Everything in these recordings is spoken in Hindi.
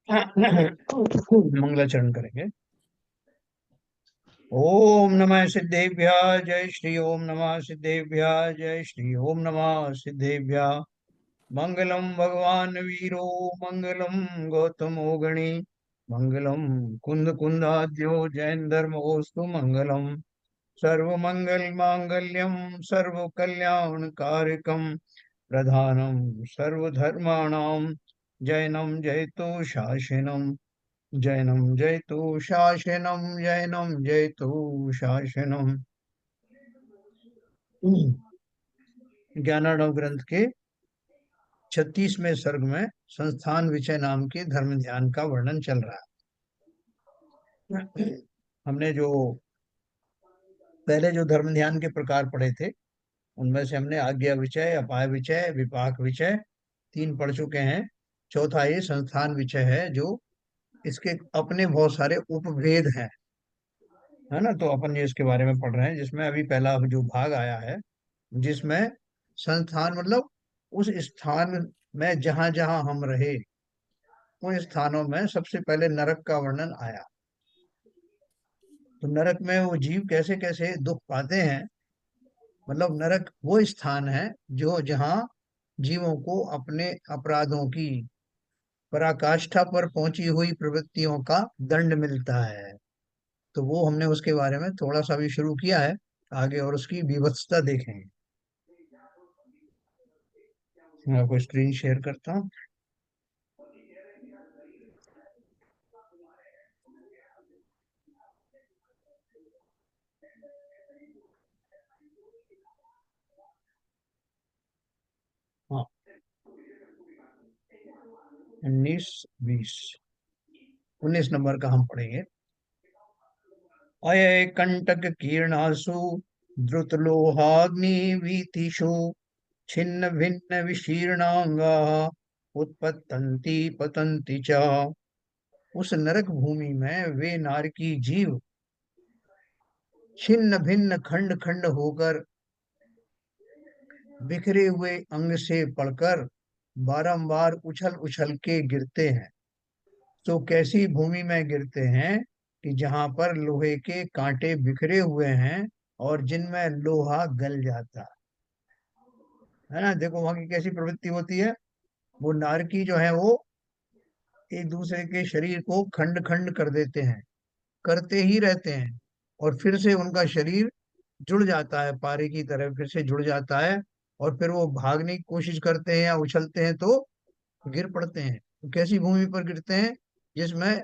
मंगलाचरण करेंगे। ओम नमः सिद्धेभ्यः जय श्री ओम नमः सिद्धेभ्यः जय श्री ओम नमः सिद्धेभ्यः। मंगलम भगवान वीरो मंगलम गौतमो गणी मंगलम कुंद कुंदाद्यो जैन धर्मोस्तु मंगलम। सर्व मंगल मांगल्यम सर्व कल्याण कारकम प्रधानम सर्वधर्माणाम जैनम जयतु शासनम। जैनम जयतु शासनम जैनम जयतु शासनम। ज्ञानार्णव ग्रंथ के 36वें सर्ग में संस्थान विषय नाम के धर्म ध्यान का वर्णन चल रहा है। हमने जो पहले जो धर्म ध्यान के प्रकार पढ़े थे उनमें से हमने आज्ञा विषय, अपाय विषय, विपाक विषय तीन पढ़ चुके हैं। चौथा ये संस्थान विषय है, जो इसके अपने बहुत सारे उपभेद हैं, है ना। तो अपन ये इसके बारे में पढ़ रहे हैं, जिसमें अभी पहला जो भाग आया है, जिसमें संस्थान मतलब उस स्थान में जहां जहां हम रहे, उन स्थानों में सबसे पहले नरक का वर्णन आया। तो नरक में वो जीव कैसे कैसे दुख पाते हैं। मतलब नरक वो स्थान है जो जहां जीवों को अपने अपराधों की पराकाष्ठा पर पहुंची हुई प्रवृत्तियों का दंड मिलता है। तो वो हमने उसके बारे में थोड़ा सा भी शुरू किया है। आगे और उसकी विवत्सता देखेंगे। मैं आपको स्क्रीन शेयर करता हूँ। हाँ, 19 20 19 नंबर का हम पढ़ेंगे। अय कंटक कीर्णासु द्रुत लोहाग्नि वीतिषु छिन्न भिन्न विशीर्णांगा उत्पतंती पतंती च। उस नरक भूमि में वे नारकी जीव छिन्न भिन्न खंड खंड होकर बिखरे हुए अंग से पड़कर बारंबार उछल उछल के गिरते हैं। तो कैसी भूमि में गिरते हैं कि जहां पर लोहे के कांटे बिखरे हुए हैं और जिनमें लोहा गल जाता है ना। देखो वहां की कैसी प्रवृत्ति होती है। वो नारकी जो है वो एक दूसरे के शरीर को खंड खंड कर देते हैं, करते ही रहते हैं, और फिर से उनका शरीर जुड़ जाता है, पारे की तरह फिर से जुड़ जाता है। और फिर वो भागने की कोशिश करते हैं या उछलते हैं तो गिर पड़ते हैं। तो कैसी भूमि पर गिरते हैं, जिसमें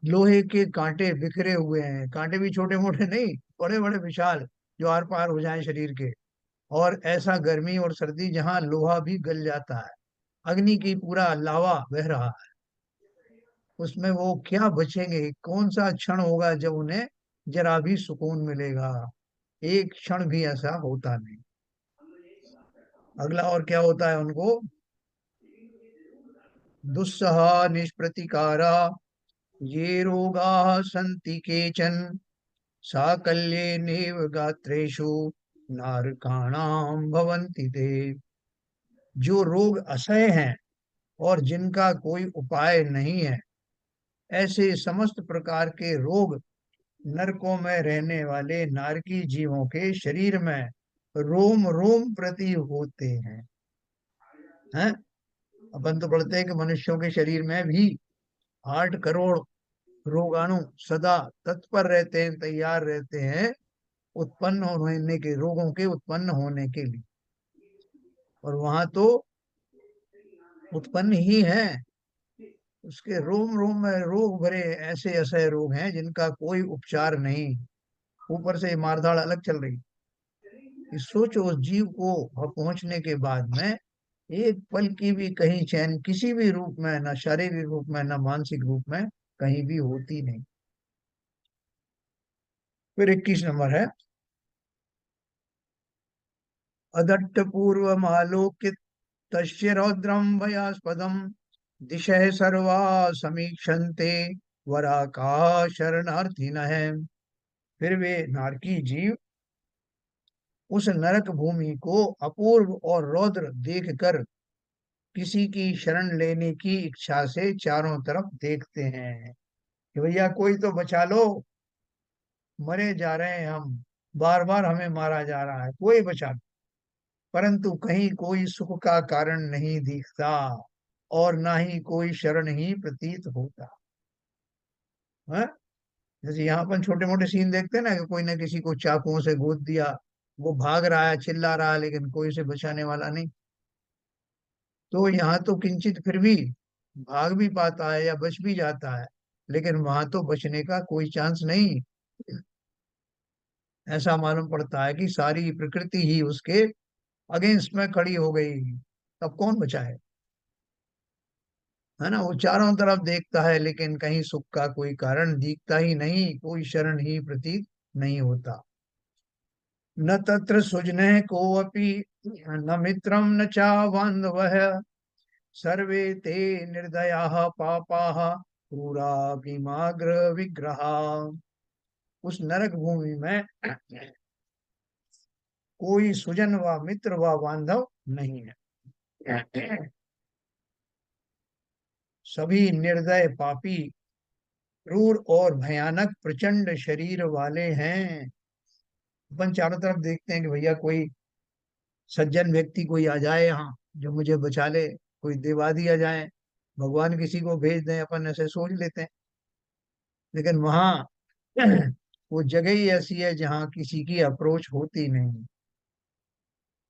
लोहे के कांटे बिखरे हुए हैं, कांटे भी छोटे मोटे नहीं, बड़े बड़े विशाल, जो आर पार हो जाएं शरीर के। और ऐसा गर्मी और सर्दी जहां लोहा भी गल जाता है, अग्नि की पूरा लावा बह रहा है, उसमें वो क्या बचेंगे। कौन सा क्षण होगा जब उन्हें जरा भी सुकून मिलेगा। एक क्षण भी ऐसा होता नहीं। अगला और क्या होता है उनको। दुस्सह निष्प्रतिकारा ये रोगा सन्ति केचन साकल्येनेव गात्रेषु नारकाणाम भवन्ति ते। जो रोग असह्य हैं और जिनका कोई उपाय नहीं है, ऐसे समस्त प्रकार के रोग नरकों में रहने वाले नारकी जीवों के शरीर में रोम रोम प्रति होते हैं। अपन तो पढ़ते हैं कि मनुष्यों के शरीर में भी 8 करोड़ रोगाणु सदा तत्पर रहते हैं, तैयार रहते हैं उत्पन्न होने के, रोगों के उत्पन्न होने के लिए। और वहां तो उत्पन्न ही है। उसके रोम रोम में रोग भरे ऐसे ऐसे रोग हैं जिनका कोई उपचार नहीं। ऊपर से मारधाड़ अलग चल रही। कि सोचो उस जीव को पहुंचने के बाद में एक पल की भी कहीं चैन किसी भी रूप में, ना शारीरिक रूप में ना मानसिक रूप में, कहीं भी होती नहीं। फिर 21 नंबर है। अदट्ट पूर्वमालोकित तस्य रौद्रम भयास्पदम दिशः सर्वा समीक्षन्ते वरा का शरणार्थी है। फिर वे नारकी जीव उस नरक भूमि को अपूर्व और रौद्र देखकर किसी की शरण लेने की इच्छा से चारों तरफ देखते हैं कि भैया कोई तो बचा लो, मरे जा रहे हैं हम, बार बार हमें मारा जा रहा है, कोई बचा लो। परंतु कहीं कोई सुख का कारण नहीं दिखता और ना ही कोई शरण ही प्रतीत होता है। जैसे यहाँ अपन छोटे मोटे सीन देखते हैं ना कि कोई ने किसी को चाकुओं से गोद दिया, वो भाग रहा है, चिल्ला रहा है, लेकिन कोई उसे बचाने वाला नहीं। तो यहाँ तो किंचित फिर भी भाग भी पाता है या बच भी जाता है, लेकिन वहां तो बचने का कोई चांस नहीं। ऐसा मालूम पड़ता है कि सारी प्रकृति ही उसके अगेंस्ट में खड़ी हो गई, तब कौन बचाए। है ना, वो चारों तरफ देखता है लेकिन कहीं सुख का कोई कारण दिखता ही नहीं, कोई शरण ही प्रतीत नहीं होता। न तत्र सुजने कोऽपि, न मित्रं न चा बान्धवः, सर्वे ते निर्दयाः पापाः क्रूरा भीमाग्र विग्रहा। उस नरक भूमि में कोई सुजन व मित्र व बांधव नहीं है। सभी निर्दय पापी, क्रूर और भयानक प्रचंड शरीर वाले हैं। अपन चारों तरफ देखते हैं कि भैया कोई सज्जन व्यक्ति कोई आ जाए यहाँ जो मुझे बचा ले, कोई देवादी आ जाए, भगवान किसी को भेज दें, अपन ऐसे सोच लेते हैं। लेकिन वहाँ वो जगह ही ऐसी है जहाँ किसी की अप्रोच होती नहीं।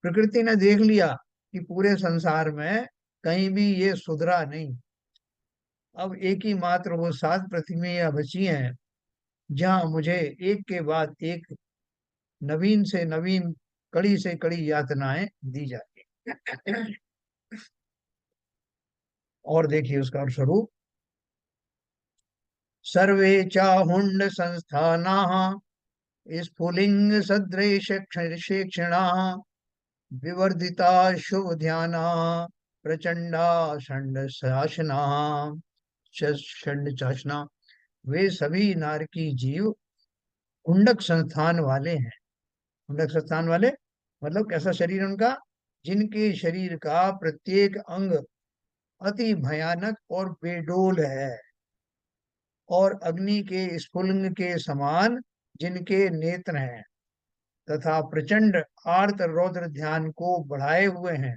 प्रकृति ने देख लिया कि पूरे संसार में कहीं भी ये सुधरा नहीं। अब एक ही मात्र वो 7 पृथ्वियां बची हैं जहाँ मुझे एक के बाद एक नवीन से नवीन, कड़ी से कड़ी यातनाएं दी जाती हैं। और देखिए उसका स्वरूप, सर्वे चाहुंड संस्थाना स्फुलिंग सदृश शिक्षिणा, विवर्धिता शुभ ध्याना, प्रचंडा षंड शासना, षंड शासना। वे सभी नारकी जीव कुंडक संस्थान वाले हैं। कुंडक संस्थान वाले मतलब कैसा शरीर उनका, जिनके शरीर का प्रत्येक अंग अति भयानक और बेडोल है, और अग्नि के स्फुलिंग के समान जिनके नेत्र हैं, तथा प्रचंड आर्त रौद्र ध्यान को बढ़ाए हुए हैं,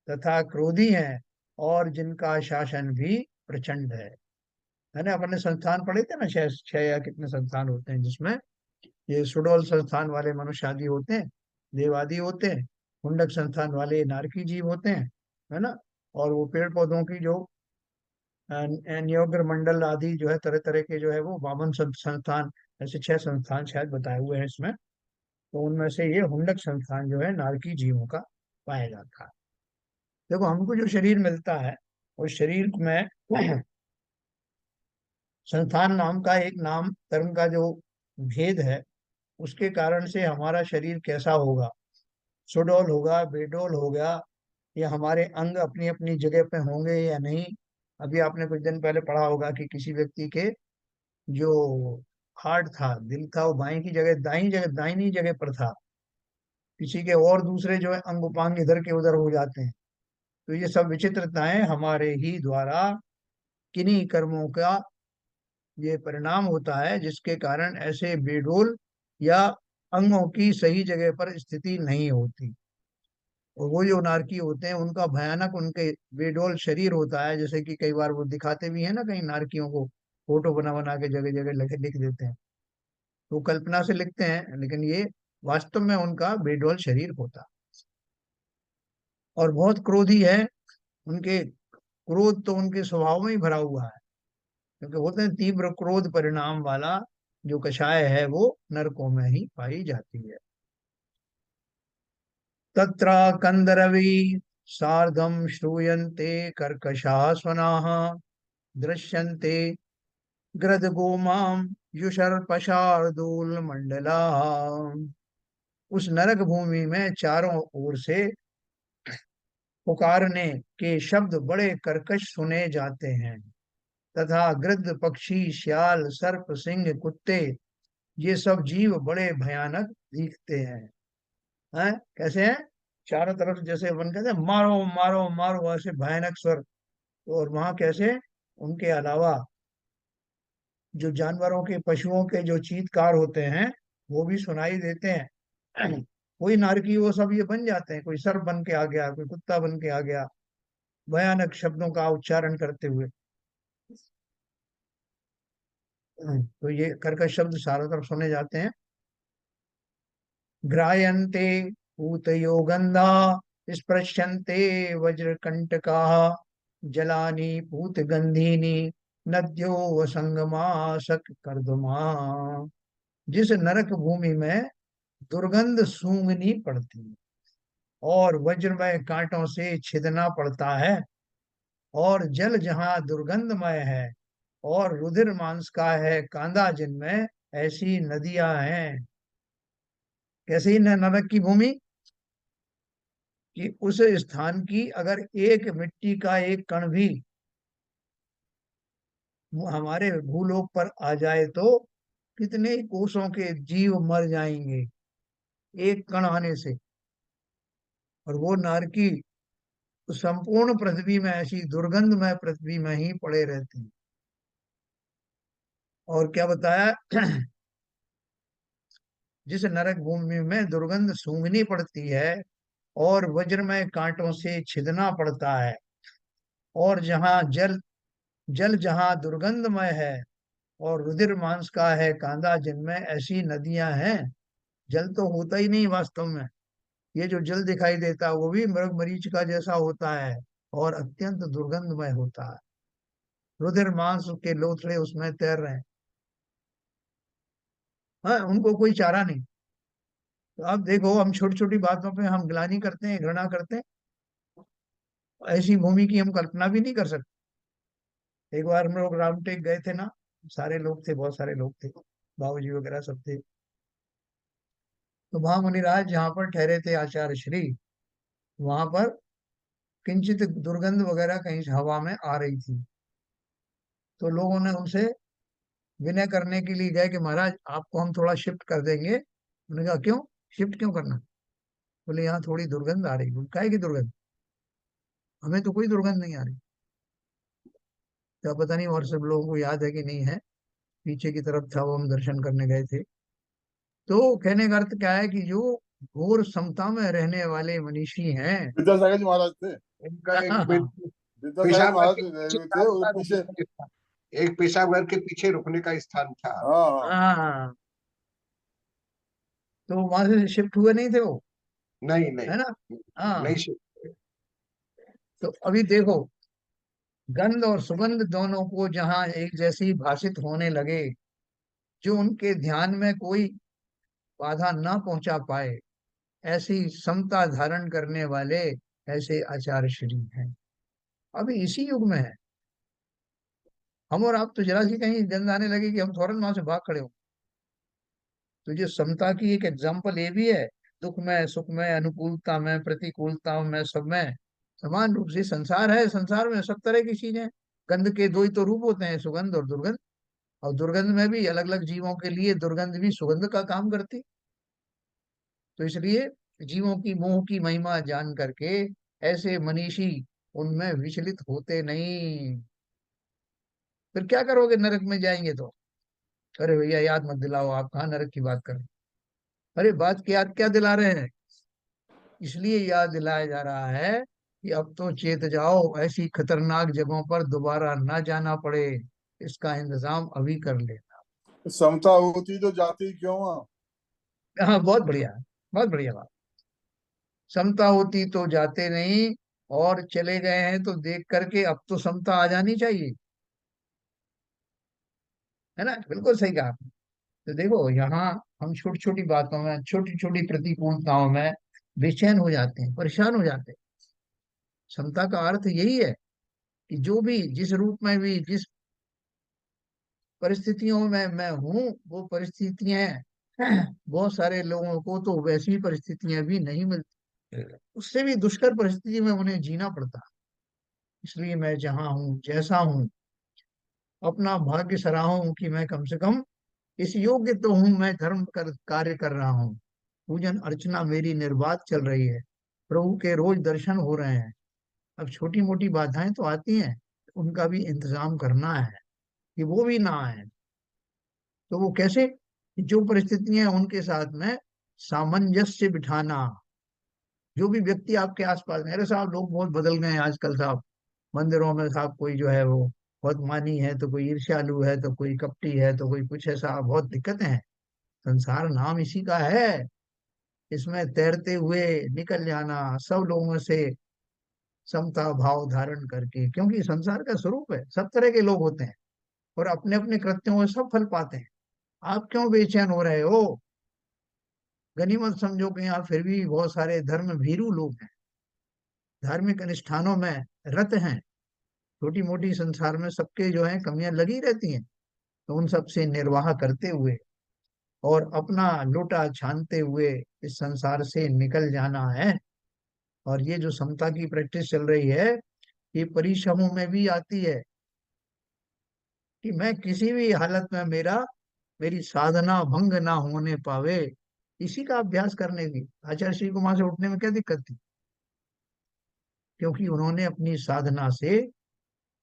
तथा क्रोधी हैं, और जिनका शासन भी प्रचंड है ना। अपने संस्थान पढ़े थे ना, 6 या कितने संस्थान होते हैं, जिसमें ये सुडोल संस्थान वाले मनुष्य आदि होते हैं, देवादि होते हैं, कुंडक संस्थान वाले नारकी जीव होते हैं, है ना। और वो पेड़ पौधों की जो नियोग्र मंडल आदि जो है, तरह तरह के जो है वो वामन संस्थान, ऐसे 6 संस्थान शायद बताए हुए हैं इसमें। तो उनमें से ये हुंडक संस्थान जो है नारकी जीवों का पाया जाता है। देखो हमको जो शरीर मिलता है, उस शरीर में संस्थान नाम का एक नाम कर्म का जो भेद है, उसके कारण से हमारा शरीर कैसा होगा, सुडौल होगा, बेडौल होगा, या हमारे अंग अपनी अपनी जगह पे होंगे या नहीं। अभी आपने कुछ दिन पहले पढ़ा होगा कि किसी व्यक्ति के जो हार्ट था, दिल था, वो बाई की जगह दाई जगह दाहिनी जगह पर था, किसी के और दूसरे जो है अंग उपांग इधर के उधर हो जाते हैं। तो ये सब विचित्रताएं हमारे ही द्वारा किन्हीं कर्मों का ये परिणाम होता है, जिसके कारण ऐसे बेडोल या अंगों की सही जगह पर स्थिति नहीं होती। और वो जो नारकी होते हैं उनका भयानक, उनके बेडोल शरीर होता है, जैसे कि कई बार वो दिखाते भी है ना, कहीं नारकियों को फोटो बना बना के जगह जगह लिख देते हैं। तो कल्पना से लिखते हैं, लेकिन ये वास्तव में उनका बेडोल शरीर होता। और बहुत क्रोधी है, उनके क्रोध तो उनके स्वभाव में ही भरा हुआ है, क्योंकि होते हैं तीव्र क्रोध परिणाम वाला जो कषाय है वो नरकों में ही पाई जाती है। तत्र कंदरवि सार्धम श्रूयन्ते कर्कशाः स्वनाः, दृश्यन्ते ग्रदगोमां युषर्पशार्दूल मंडला। उस नरक भूमि में चारों ओर से पुकारने के शब्द बड़े कर्कश सुने जाते हैं, तथा गृद्ध, पक्षी, श्याल, सर्प, सिंह, कुत्ते, ये सब जीव बड़े भयानक दिखते हैं। हैं कैसे हैं? चारों तरफ जैसे वन कहते हैं मारो मारो मारो, ऐसे भयानक स्वर। और वहां कैसे उनके अलावा जो जानवरों के, पशुओं के जो चीत्कार होते हैं वो भी सुनाई देते हैं। कोई नारकी वो सब ये बन जाते हैं, कोई सर्प बन के आ गया, कोई कुत्ता बन के आ गया, भयानक शब्दों का उच्चारण करते हुए। तो ये कर्कश शब्द चारों तरफ सुने जाते हैं। घ्रायन्ते पूतयो गन्धा, स्पृश्यन्ते वज्रकंटका, जलानि पूतगंधीनि, नद्यो वसंगमासक कर्दमा। जिस नरक भूमि में दुर्गंध सूंघनी पड़ती है, और वज्रमय कांटों से छिदना पड़ता है, और जल जहाँ दुर्गंधमय है, और रुधिर मांस का है कांदा जिनमें, ऐसी नदियां हैं। कैसे ही नरक की भूमि, कि उस स्थान की अगर एक मिट्टी का एक कण भी वो हमारे भूलोक पर आ जाए तो कितने कोसों के जीव मर जाएंगे एक कण आने से। और वो नारकी उस संपूर्ण पृथ्वी में ऐसी दुर्गंधमय पृथ्वी में ही पड़े रहते हैं। और क्या बताया? जिस नरक भूमि में दुर्गंध सूंघनी पड़ती है, और वज्रमय कांटों से छिदना पड़ता है, और जहाँ जल जल जहाँ दुर्गंधमय है, और रुधिर मांस का है कांदा जिनमें, ऐसी नदियां हैं। जल तो होता ही नहीं वास्तव में, ये जो जल दिखाई देता है वो भी मृग मरीच का जैसा होता है, और अत्यंत दुर्गंधमय होता है। रुधिर मांस के लोथड़े उसमें तैर रहे हैं। हाँ, उनको कोई चारा नहीं। तो अब देखो, हम छोटी छोटी बातों पे हम ग्लानि करते हैं, घृणा करते हैं, ऐसी भूमि की हम कल्पना भी नहीं कर सकते। एक बार हम लोग रामटेक गए थे ना, सारे लोग थे, बहुत सारे लोग थे, बाबूजी वगैरह सब थे। तो वहां मुनिराज जहाँ पर ठहरे थे आचार्य श्री, वहां पर किंचित दुर्गंध वगैरह कहीं से हवा में आ रही थी। तो लोगों ने उनसे विनय करने के लिए गए कि महाराज आपको हम थोड़ा शिफ्ट कर देंगे। उन्होंने कहा क्यों, शिफ्ट क्यों करना? बोले यहाँ थोड़ी दुर्गंध आ रही। बोले, काहे की दुर्गंध? हमें तो कोई दुर्गंध नहीं आ रही। क्या पता नहीं और सब लोगों को याद है कि नहीं है, पीछे की तरफ था वो, हम दर्शन करने गए थे। तो कहने का अर्थ क्या है कि जो घोर समता में रहने वाले मनीषी हैं। विद्यासागर जी महाराज थे। इनका एक हाँ हाँ। विद्यासागर पेशाब घर महाराज के रह पीछे रहे थे था और उनका पीछे। रुकने का स्थान। एक पेशाब घर के पीछे रुकने का स्थान था। हाँ हाँ। हाँ, तो वहां से शिफ्ट हुए नहीं थे वो, नहीं है ना? नहीं नहीं हाँ। से- तो अभी देखो, गंध और सुगंध दोनों को जहां एक जैसी भाषित होने लगे, जो उनके ध्यान में कोई बाधा ना पहुंचा पाए, ऐसी समता धारण करने वाले ऐसे आचार्य श्री हैं। अभी इसी युग में है। हम और आप तो जरा सी कहीं गंध आने लगे कि हम फौरन वहां से भाग खड़े हो। तो जो समता की एक एग्जाम्पल ये भी है, दुख में सुख में अनुकूलता में प्रतिकूलता में सब में समान रूप से संसार है। संसार में सब तरह की चीजें। गंध के दो ही तो रूप होते हैं, सुगंध और दुर्गंध। और दुर्गंध में भी अलग अलग जीवों के लिए दुर्गंध भी सुगंध का काम करती। तो इसलिए जीवों की मोह की महिमा जान करके ऐसे मनीषी उनमें विचलित होते नहीं। फिर क्या करोगे नरक में जाएंगे तो? अरे भैया याद मत दिलाओ, आप कहाँ नरक की बात कर रहे हैं? अरे बात की याद क्या दिला रहे हैं? इसलिए याद दिलाया जा रहा है कि अब तो चेत जाओ, ऐसी खतरनाक जगहों पर दोबारा ना जाना पड़े, इसका इंतजाम अभी कर लेना। समता होती तो जाती क्यों वहाँ। हाँ, बहुत बढ़िया, बहुत बढ़िया बात। समता होती तो जाते नहीं, और चले गए हैं तो देख करके अब तो समता आ जानी चाहिए। है ना? बिल्कुल सही कहा आपने। तो देखो यहाँ हम छोटी छोटी बातों में, छोटी छोटी प्रतिकूलताओं में बेचैन हो जाते हैं, परेशान हो जाते हैं। समता का अर्थ यही है कि जो भी जिस रूप में भी, जिस परिस्थितियों में मैं हूँ, वो परिस्थितियां बहुत सारे लोगों को तो वैसी परिस्थितियां भी नहीं मिलती, उससे भी दुष्कर परिस्थिति में उन्हें जीना पड़ता है। इसलिए मैं जहाँ हूँ, जैसा हूँ, अपना भाग्य सराहूं कि मैं कम से कम इस योग्य तो हूं, मैं धर्म कर कार्य कर रहा हूँ, पूजन अर्चना मेरी निर्बाध चल रही है, प्रभु के रोज दर्शन हो रहे हैं। अब छोटी मोटी बाधाएं तो आती हैं, उनका भी इंतजाम करना है कि वो भी ना आए। तो वो कैसे? जो परिस्थितियां हैं उनके साथ में सामंजस्य बिठाना। जो भी व्यक्ति आपके आसपास में, अरे साहब लोग बहुत बदल गए हैं आजकल साहब, मंदिरों में साहब कोई जो है वो बहुत मानी है, तो कोई ईर्ष्यालु है, तो कोई कपटी है, तो कोई कुछ है साहब, बहुत दिक्कतें हैं। संसार नाम इसी का है, इसमें तैरते हुए निकल जाना, सब लोगों से समता भाव धारण करके, क्योंकि संसार का स्वरूप है, सब तरह के लोग होते हैं और अपने अपने कृत्यों में सब फल पाते हैं। आप क्यों बेचैन हो रहे हो? गनीमत समझो कि यहाँ फिर भी बहुत सारे धर्म भीरू लोग हैं, धार्मिक अनुष्ठानों में रत हैं। छोटी मोटी संसार में सबके जो है कमियां लगी रहती हैं, तो उन सब से निर्वाह करते हुए और अपना लोटा छानते हुए इस संसार से निकल जाना है। और ये जो समता की प्रैक्टिस चल रही है, ये परिश्रमों में भी आती है कि मैं किसी भी हालत में मेरी साधना भंग ना होने पावे। इसी का अभ्यास करने की आचार्य श्री कुमार से उठने में क्या दिक्कत थी? क्योंकि उन्होंने अपनी साधना से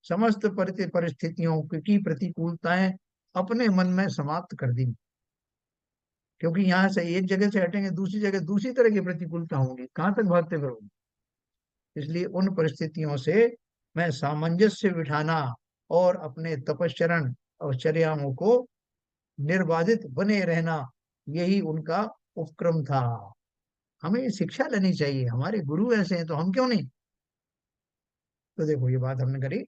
समस्त परिस्थितियों की प्रतिकूलताएं अपने मन में समाप्त कर दी। क्योंकि यहाँ से एक जगह से हटेंगे दूसरी जगह दूसरी तरह की प्रतिकूलता होंगी, कहाँ तक भागते फिरोगे? इसलिए उन परिस्थितियों से मैं सामंजस्य बिठाना और अपने तपश्चरण और चर्याओं को निर्बाधित बने रहना, यही उनका उपक्रम था। हमें ये शिक्षा लेनी चाहिए, हमारे गुरु ऐसे हैं तो हम क्यों नहीं? तो देखो ये बात हमने करी,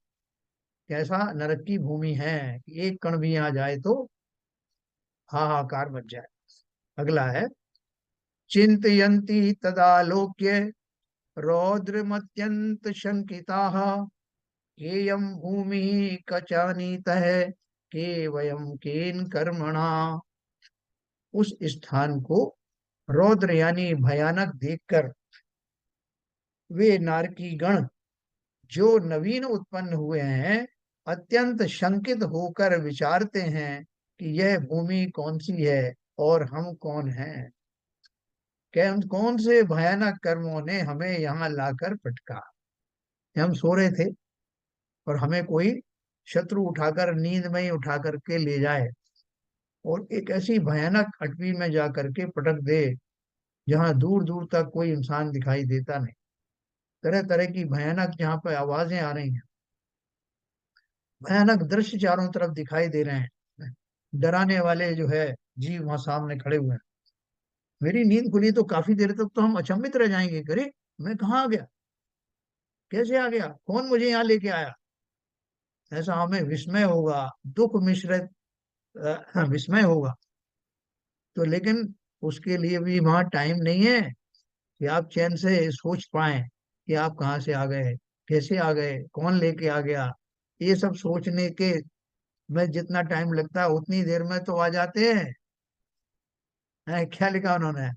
कैसा नरक की भूमि है कि एक कण भी आ जाए तो हाहाकार मच जाए। अगला है, चिंतयन्ति तदालोक्य रौद्रमत्यंत शंकिताः केयं भूमि कचानीतः के वयम केन कर्मणा। उस स्थान को रौद्र यानी भयानक देखकर वे नारकी गण जो नवीन उत्पन्न हुए हैं अत्यंत शंकित होकर विचारते हैं कि यह भूमि कौन सी है और हम कौन हैं। क्या हम कौन से भयानक कर्मों ने हमें यहाँ लाकर पटका? हम सो रहे थे और हमें कोई शत्रु उठाकर नींद में ही उठा करके ले जाए और एक ऐसी भयानक अटवी में जा करके पटक दे जहां दूर दूर तक कोई इंसान दिखाई देता नहीं। तरह तरह की भयानक जहाँ पे आवाजें आ रही हैं, भयानक दृश्य चारों तरफ दिखाई दे रहे हैं, डराने वाले जो है जीव वहां सामने खड़े हुए हैं। मेरी नींद खुली तो काफी देर तक तो हम अचंभित रह जाएंगे, करे मैं कहाँ आ गया, कैसे आ गया, कौन मुझे यहाँ लेके आया? ऐसा हमें विस्मय होगा, दुख मिश्रित विस्मय होगा। तो लेकिन उसके लिए भी वहां टाइम नहीं है कि आप चैन से सोच पाए कि आप कहाँ से आ गए, कैसे आ गए, कौन लेके आ गया। ये सब सोचने के में जितना टाइम लगता है उतनी देर में तो आ जाते हैं। क्या लिखा उन्होंने?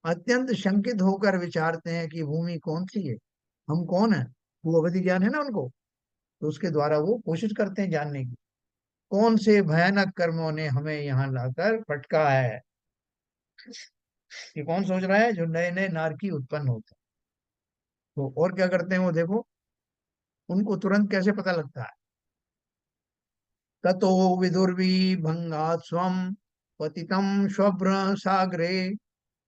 अत्यंत शंकित होकर विचारते हैं कि भूमि कौन सी है, हम कौन है। वो अवधि ज्ञान है ना उनको, तो उसके द्वारा वो कोशिश करते हैं जानने की कौन से भयानक कर्मों ने हमें यहाँ लाकर पटका है। ये कौन सोच रहा है? जो नए नए नारकी उत्पन्न होते हैं। तो और क्या करते हैं वो देखो, उनको तुरंत कैसे पता लगता है? ततो विदुर्वी भंगात स्वम पतितम स्वप्न सागरे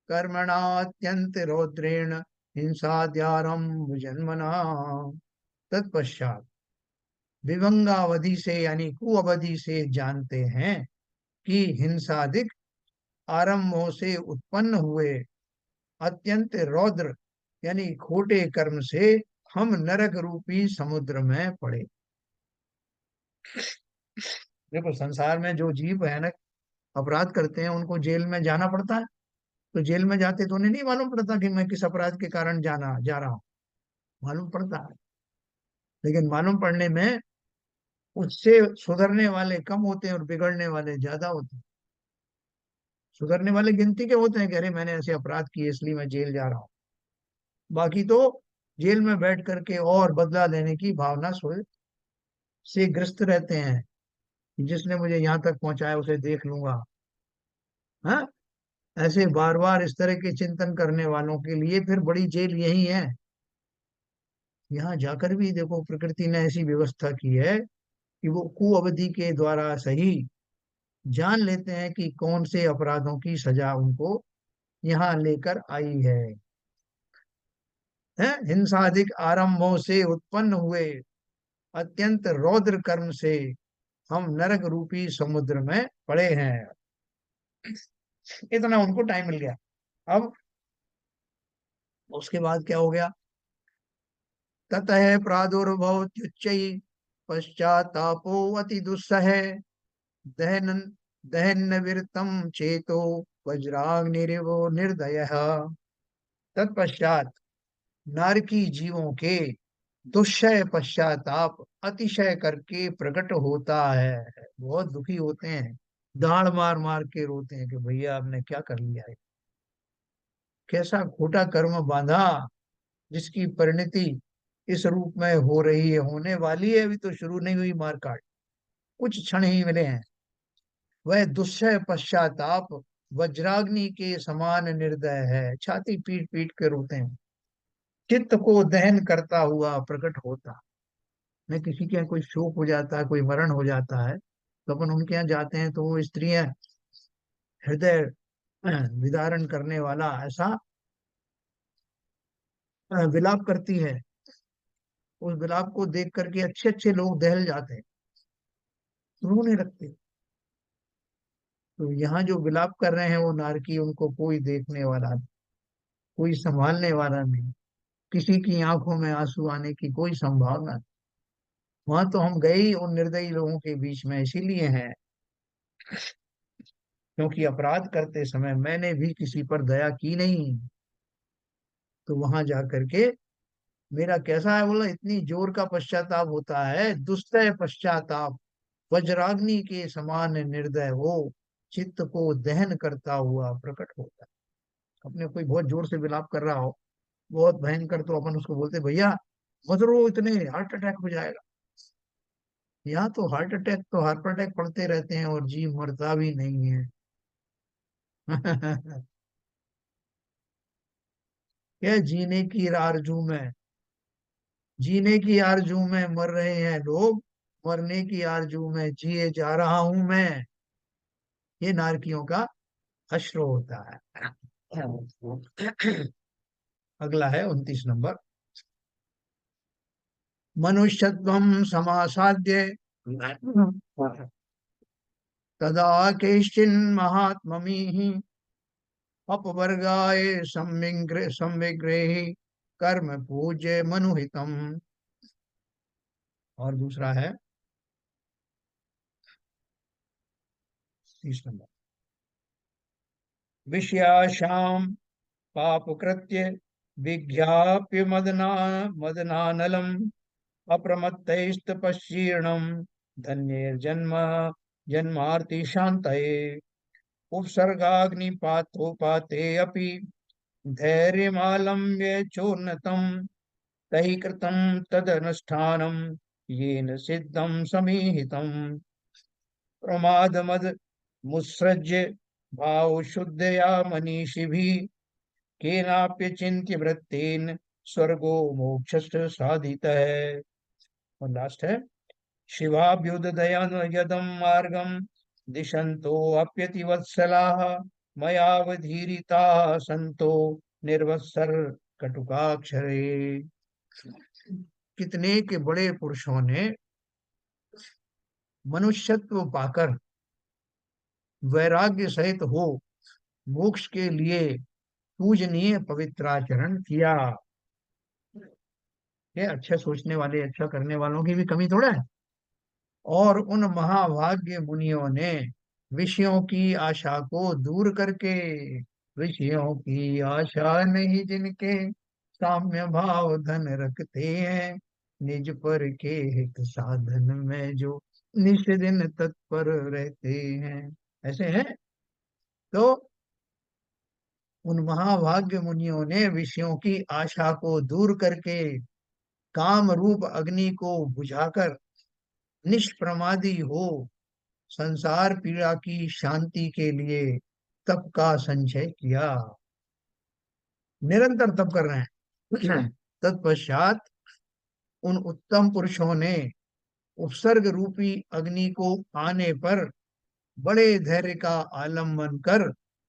कर्मणात्यंत रौद्रेण हिंसाद्यारंभ जन्मना। तत्पश्चात विभंगावधि से यानी कुअवधि से जानते हैं कि हिंसादिक आरंभों से उत्पन्न हुए अत्यंत रौद्र यानी खोटे कर्म से हम नरक रूपी समुद्र में पड़े। देखो संसार में जो जीव भयानक अपराध करते हैं उनको जेल में जाना पड़ता है। तो जेल में जाते तो उन्हें नहीं मालूम पड़ता कि मैं किस अपराध के कारण जाना जा रहा हूँ, मालूम पड़ता है। लेकिन मालूम पड़ने में उससे सुधरने वाले कम होते हैं और बिगड़ने वाले ज्यादा होते हैं। सुधरने वाले गिनती के होते हैं कि अरे मैंने ऐसे अपराध किए इसलिए मैं जेल जा रहा हूँ। बाकी तो जेल में बैठ करके और बदला लेने की भावना से ग्रस्त रहते हैं। जिसने मुझे यहाँ तक पहुंचाया उसे देख लूंगा। हाँ, ऐसे बार बार इस तरह के चिंतन करने वालों के लिए फिर बड़ी जेल यही है। यहाँ जाकर भी देखो प्रकृति ने ऐसी व्यवस्था की है कि वो कुअवधि के द्वारा सही जान लेते हैं कि कौन से अपराधों की सजा उनको यहाँ लेकर आई है। हिंसादिक आरंभों से उत्पन्न हुए अत्यंत रौद्र कर्म से हम नरक रूपी समुद्र में पड़े हैं। इतना उनको टाइम मिल गया। अब उसके बाद क्या हो गया? ततः प्रादुर्भवत्युच्चैः पश्चात्तापो अति दुस्सह दहन दहन विरतम चेतो वज्राग्निरिवो निर्दयः। तत्पश्चात नारकी जीवों के दुष्चय पश्चाताप अतिशय करके प्रकट होता है। बहुत दुखी होते हैं, दाढ़ मार मार के रोते हैं कि भैया आपने क्या कर लिया है, कैसा खोटा कर्म बांधा जिसकी परिणति इस रूप में हो रही है, होने वाली है, अभी तो शुरू नहीं हुई मार काट, कुछ क्षण ही मिले हैं। वह दुष्चय पश्चाताप वज्राग्नि के समान निर्दय है, छाती पीट पीट के रोते हैं। चित्त को दहन करता हुआ प्रकट होता है। किसी के यहाँ कोई शोक हो जाता है, कोई मरण हो जाता है, तो अपन उनके यहाँ जाते हैं तो वो स्त्रियां हृदय विदारण करने वाला ऐसा विलाप करती है। उस विलाप को देख करके अच्छे अच्छे लोग दहल जाते हैं, रोने लगते। तो यहाँ जो विलाप कर रहे हैं वो नारकी, उनको कोई देखने वाला नहीं, कोई संभालने वाला नहीं, किसी की आंखों में आंसू आने की कोई संभावना नहीं। वहां तो हम गए ही उन निर्दयी लोगों के बीच में इसीलिए हैं क्योंकि अपराध करते समय मैंने भी किसी पर दया की नहीं। तो वहां जा करके मेरा कैसा है बोला, इतनी जोर का पश्चाताप होता है, दुस्सह पश्चाताप वज्राग्नि के समान निर्दय हो, चित्त को दहन करता हुआ प्रकट होता है। अपने कोई बहुत जोर से विलाप कर रहा हो, बहुत भयंकर, तो अपन उसको बोलते भैया मत रो, इतने हार्ट अटैक हो जाएगा। यहाँ तो हार्ट अटैक तो हार्ट अटैक पड़ते रहते हैं और जीव मरता भी नहीं है। क्या जीने की आरजू में, जीने की आरजू में मर रहे हैं लोग, मरने की आरजू में जिए जा रहा हूं मैं। ये नारकियों का अश्र होता है। अगला है 29 नंबर। मनुष्यत्वं समासाद्य तदा केश्चिन्महात्ममिः अपवर्गाय संविग्रही कर्म पूज्य मनुहितम। और दूसरा है 30 नंबर। विषयाशाम पापकृत्य विज्ञाप्य मदनानलम अप्रमत्तैस्तपशीर्णम धन्यैर्जन्म जन्मार्ति शान्तये उपसर्गाग्निपातोपाते अपि धैर्यमालम्ब्य चोन्नतम तैः कृतं तदनुष्ठानं येन सिद्धं समीहितम् प्रमादमद मुत्सृज्य भाव शुद्धया मनीषिभिः केनाप्यचिन्त्य वृत्तेन स्वर्गो मोक्षश्च साधितः। और लास्ट है शिवाभ्युदयन यदम मार्गम दिशंतो अप्यतिवत्सलाः मयावधीरिता संतो निर्वत्सर कटुकाक्षरे। कितने के बड़े पुरुषों ने मनुष्यत्व पाकर वैराग्य सहित हो मोक्ष के लिए पूजनीय पवित्राचरण किया। ये अच्छे सोचने वाले, अच्छा करने वालों की भी कमी थोड़ा है। और उन महाभाग्य मुनियों ने विषयों की आशा को दूर करके, विषयों की आशा नहीं जिनके साम्य भाव धन रखते हैं, निज पर के हित साधन में जो निश दिन तत्पर रहते हैं, ऐसे हैं। तो उन महाभाग्य मुनियों ने विषयों की आशा को दूर करके काम रूप अग्नि को बुझाकर निष्प्रमादी हो संसार पीड़ा की शांति के लिए तप का संचय किया, निरंतर तप कर रहे हैं। तत्पश्चात उन उत्तम पुरुषों ने उपसर्ग रूपी अग्नि को आने पर बड़े धैर्य का आलम्बन कर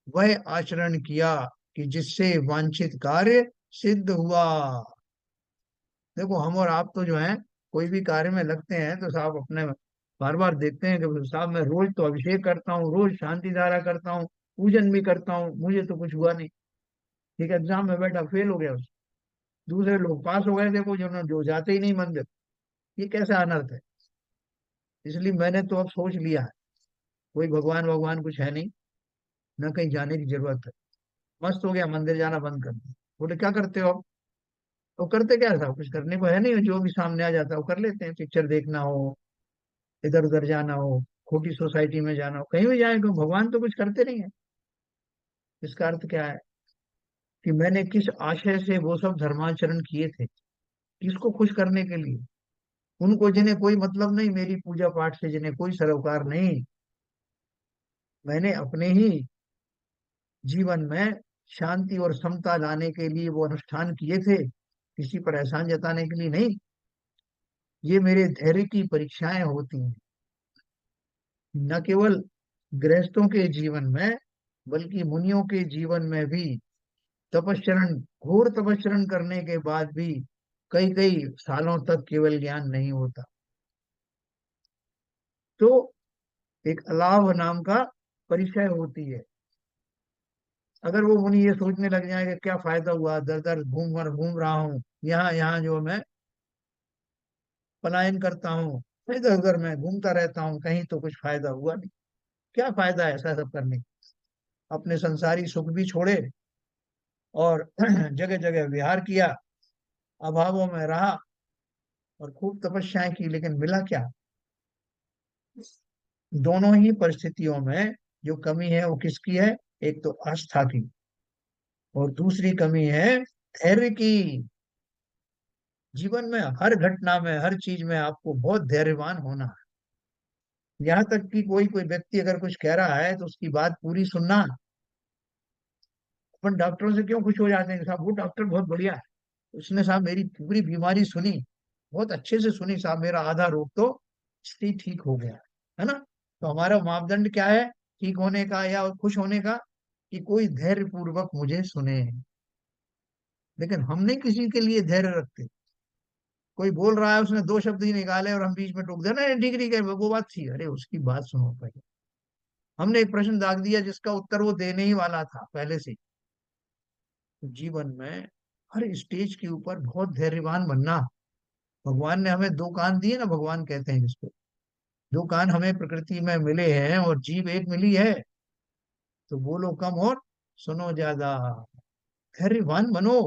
वह आचरण किया कि जिससे वांछित कार्य सिद्ध हुआ। देखो हम और आप तो जो है कोई भी कार्य में लगते हैं तो साहब अपने बार बार देखते हैं कि साहब मैं रोज तो अभिषेक करता हूँ, रोज शांति धारा करता हूँ, पूजन भी करता हूँ, मुझे तो कुछ हुआ नहीं। ठीक है, एग्जाम में बैठा फेल हो गया, दूसरे लोग पास हो गए, देखो जो जाते ही नहीं मंदिर, ये कैसे अनर्थ है। इसलिए मैंने तो अब सोच लिया है, कोई भगवान भगवान कुछ है नहीं, न कहीं जाने की जरूरत है। मस्त हो गया, मंदिर जाना बंद कर दिया। बोले क्या करते हो अब? तो करते क्या था, कुछ करने को है नहीं, जो भी सामने आ जाता है वो कर लेते हैं। पिक्चर देखना हो, इधर उधर जाना हो, खोटी सोसाइटी में जाना हो, कहीं भी जाए, क्यों भगवान तो कुछ करते नहीं है। इसका अर्थ क्या है कि मैंने किस आशय से वो सब धर्माचरण किए थे, किसको खुश करने के लिए? उनको जिन्हें कोई मतलब नहीं मेरी पूजा पाठ से, जिन्हें कोई सरोकार नहीं, मैंने अपने ही जीवन में शांति और समता लाने के लिए वो अनुष्ठान किए थे, किसी पर एहसान जताने के लिए नहीं। ये मेरे धैर्य की परीक्षाएं होती हैं, न केवल गृहस्थों के जीवन में बल्कि मुनियों के जीवन में भी। तपस्चरण, घोर तपस्चरण करने के बाद भी कई कई सालों तक केवल ज्ञान नहीं होता। तो एक अलाव नाम का परिचय होती है। अगर वो मुनि ये सोचने लग जाए कि क्या फायदा हुआ, दर दर घूम रहा हूँ, यहाँ यहाँ जो मैं पलायन करता हूँ, इधर उधर मैं घूमता रहता हूँ, कहीं तो कुछ फायदा हुआ नहीं, क्या फायदा है ऐसा सब करने का? अपने संसारी सुख भी छोड़े और जगह जगह विहार किया, अभावों में रहा और खूब तपस्याएं की, लेकिन मिला क्या? दोनों ही परिस्थितियों में जो कमी है वो किसकी है? एक तो आस्था की, और दूसरी कमी है धैर्य की। जीवन में हर घटना में, हर चीज में आपको बहुत धैर्यवान होना है। यहाँ तक कि कोई कोई व्यक्ति अगर कुछ कह रहा है तो उसकी बात पूरी सुनना। अपन डॉक्टरों से क्यों खुश हो जाते हैं, साहब वो डॉक्टर बहुत बढ़िया है, उसने साहब मेरी पूरी बीमारी सुनी, बहुत अच्छे से सुनी साहब, मेरा आधा रोग तो इससे ठीक हो गया, है ना? तो हमारा मापदंड क्या है ठीक होने का या खुश होने का? कि कोई धैर्य पूर्वक मुझे सुने। लेकिन हम नहीं किसी के लिए धैर्य रखते। कोई बोल रहा है, उसने दो शब्द ही निकाले और हम बीच में टोक देना, नहीं ठीक है वो बात थी, अरे उसकी बात सुनो पहले। हमने एक प्रश्न दाग दिया जिसका उत्तर वो देने ही वाला था पहले से। तो जीवन में हर स्टेज के ऊपर बहुत धैर्यवान बनना। भगवान ने हमें दो कान दिए ना, भगवान कहते हैं जिसको, दो कान हमें प्रकृति में मिले हैं और जीभ एक मिली है, तो बोलो कम और सुनो ज्यादा। धैर्यवान बनो,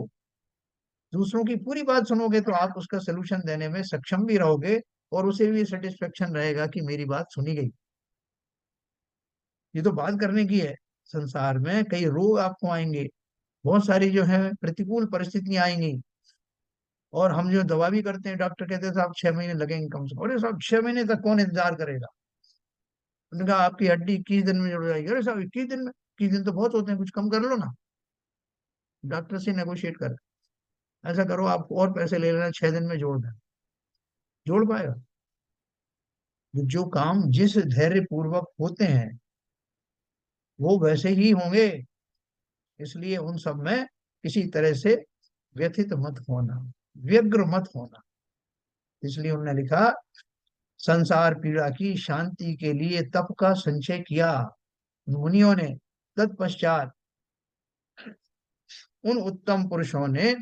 दूसरों की पूरी बात सुनोगे तो आप उसका सोल्यूशन देने में सक्षम भी रहोगे, और उसे भी सेटिस्फेक्शन रहेगा कि मेरी बात सुनी गई। ये तो बात करने की है। संसार में कई रोग आपको आएंगे, बहुत सारी जो है प्रतिकूल परिस्थितियां आएंगी, और हम जो दवा भी करते हैं, डॉक्टर कहते हैं साहब 6 महीने लगेंगे कम से कम। अरे साहब 6 महीने तक कौन इंतजार करेगा? उन्होंने कहा आपकी हड्डी 21 दिन में जुड़ जाएगी। अरे साहब 21 दिन में? 21 दिन तो बहुत होते हैं, कुछ कम कर लो ना। डॉक्टर से नेगोशिएट कर, ऐसा करो आप और पैसे ले लेना, 6 दिन में जोड़ देना। जोड़ पाएगा? जो काम जिस धैर्य पूर्वक होते हैं वो वैसे ही होंगे। इसलिए उन सब में किसी तरह से व्यथित मत होना, व्यग्र मत होना। इसलिए उन्होंने लिखा, संसार पीड़ा की शांति के लिए तप का संचय किया मुनियों ने। तत्पश्चात उन उत्तम पुरुषों ने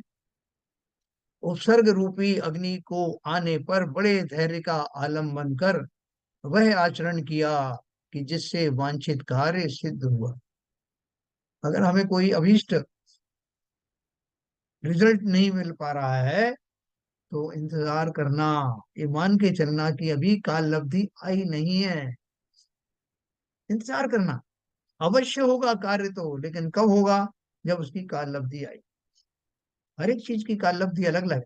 उपसर्ग रूपी अग्नि को आने पर बड़े धैर्य का आलम्बन कर वह आचरण किया कि जिससे वांछित कार्य सिद्ध हुआ। अगर हमें कोई अभीष्ट रिजल्ट नहीं मिल पा रहा है तो इंतजार करना, ये मान के चलना कि अभी काल लब्धि आई नहीं है। इंतजार करना, अवश्य होगा कार्य तो, लेकिन कब होगा? जब उसकी काल लब्धि आई। हर एक चीज की काल लब्धि अलग अलग है।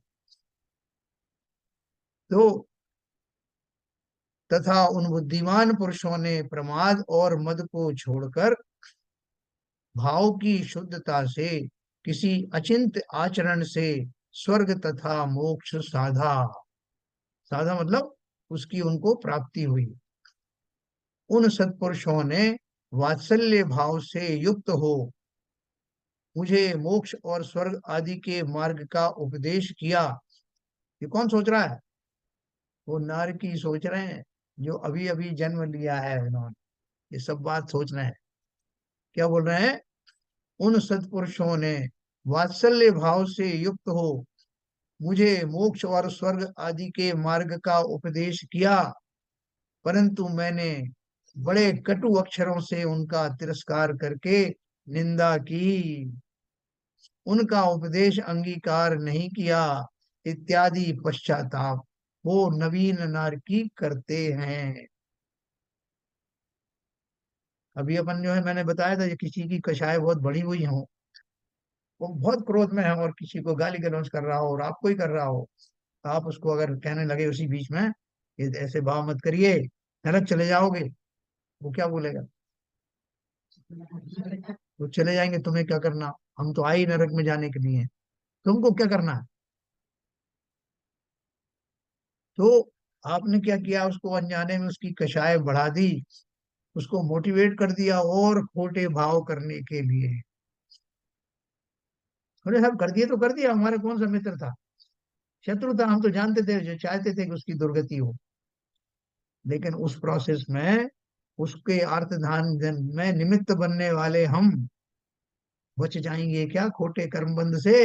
तो तथा उन बुद्धिमान पुरुषों ने प्रमाद और मद को छोड़कर भाव की शुद्धता से, किसी अचिंत आचरण से स्वर्ग तथा मोक्ष साधा। साधा मतलब उसकी उनको प्राप्ति हुई। उन सत्पुरुषों ने वात्सल्य भाव से युक्त हो मुझे मोक्ष और स्वर्ग आदि के मार्ग का उपदेश किया। ये कौन सोच रहा है? वो नारकी सोच रहे हैं, जो अभी अभी जन्म लिया है उन्होंने। ये सब बात सोच रहे हैं। क्या बोल रहे हैं? उन सत्पुरुषों ने वात्सल्य भाव से युक्त हो मुझे मोक्ष और स्वर्ग आदि के मार्ग का उपदेश किया, परंतु मैंने बड़े कटु अक्षरों से उनका तिरस्कार करके निंदा की, उनका उपदेश अंगीकार नहीं किया इत्यादि पश्चाताप वो नवीन नारकी करते हैं। अभी अपन जो है, मैंने बताया था, ये किसी की कषाय बहुत बड़ी हुई हो, वो बहुत क्रोध में है और किसी को गाली गलौज कर रहा हो और आपको ही कर रहा हो, आप उसको अगर कहने लगे उसी बीच में ये ऐसे भाव मत करिए, नरक चले जाओगे, वो क्या बोलेगा? वो चले जाएंगे, तुम्हें क्या करना, हम तो आए ही नरक में जाने के लिए, तुमको क्या करना है? तो आपने क्या किया, उसको अनजाने में उसकी कषाय बढ़ा दी, उसको मोटिवेट कर दिया और खोटे भाव करने के लिए। अरे साहब, कर दिए तो कर दिया, हमारा कौन सा मित्र था? शत्रु था। हम तो जानते थे, जो चाहते थे कि उसकी दुर्गति हो, लेकिन उस प्रोसेस में उसके अर्थधान में निमित्त बनने वाले हम बच जाएंगे क्या खोटे कर्मबंध से?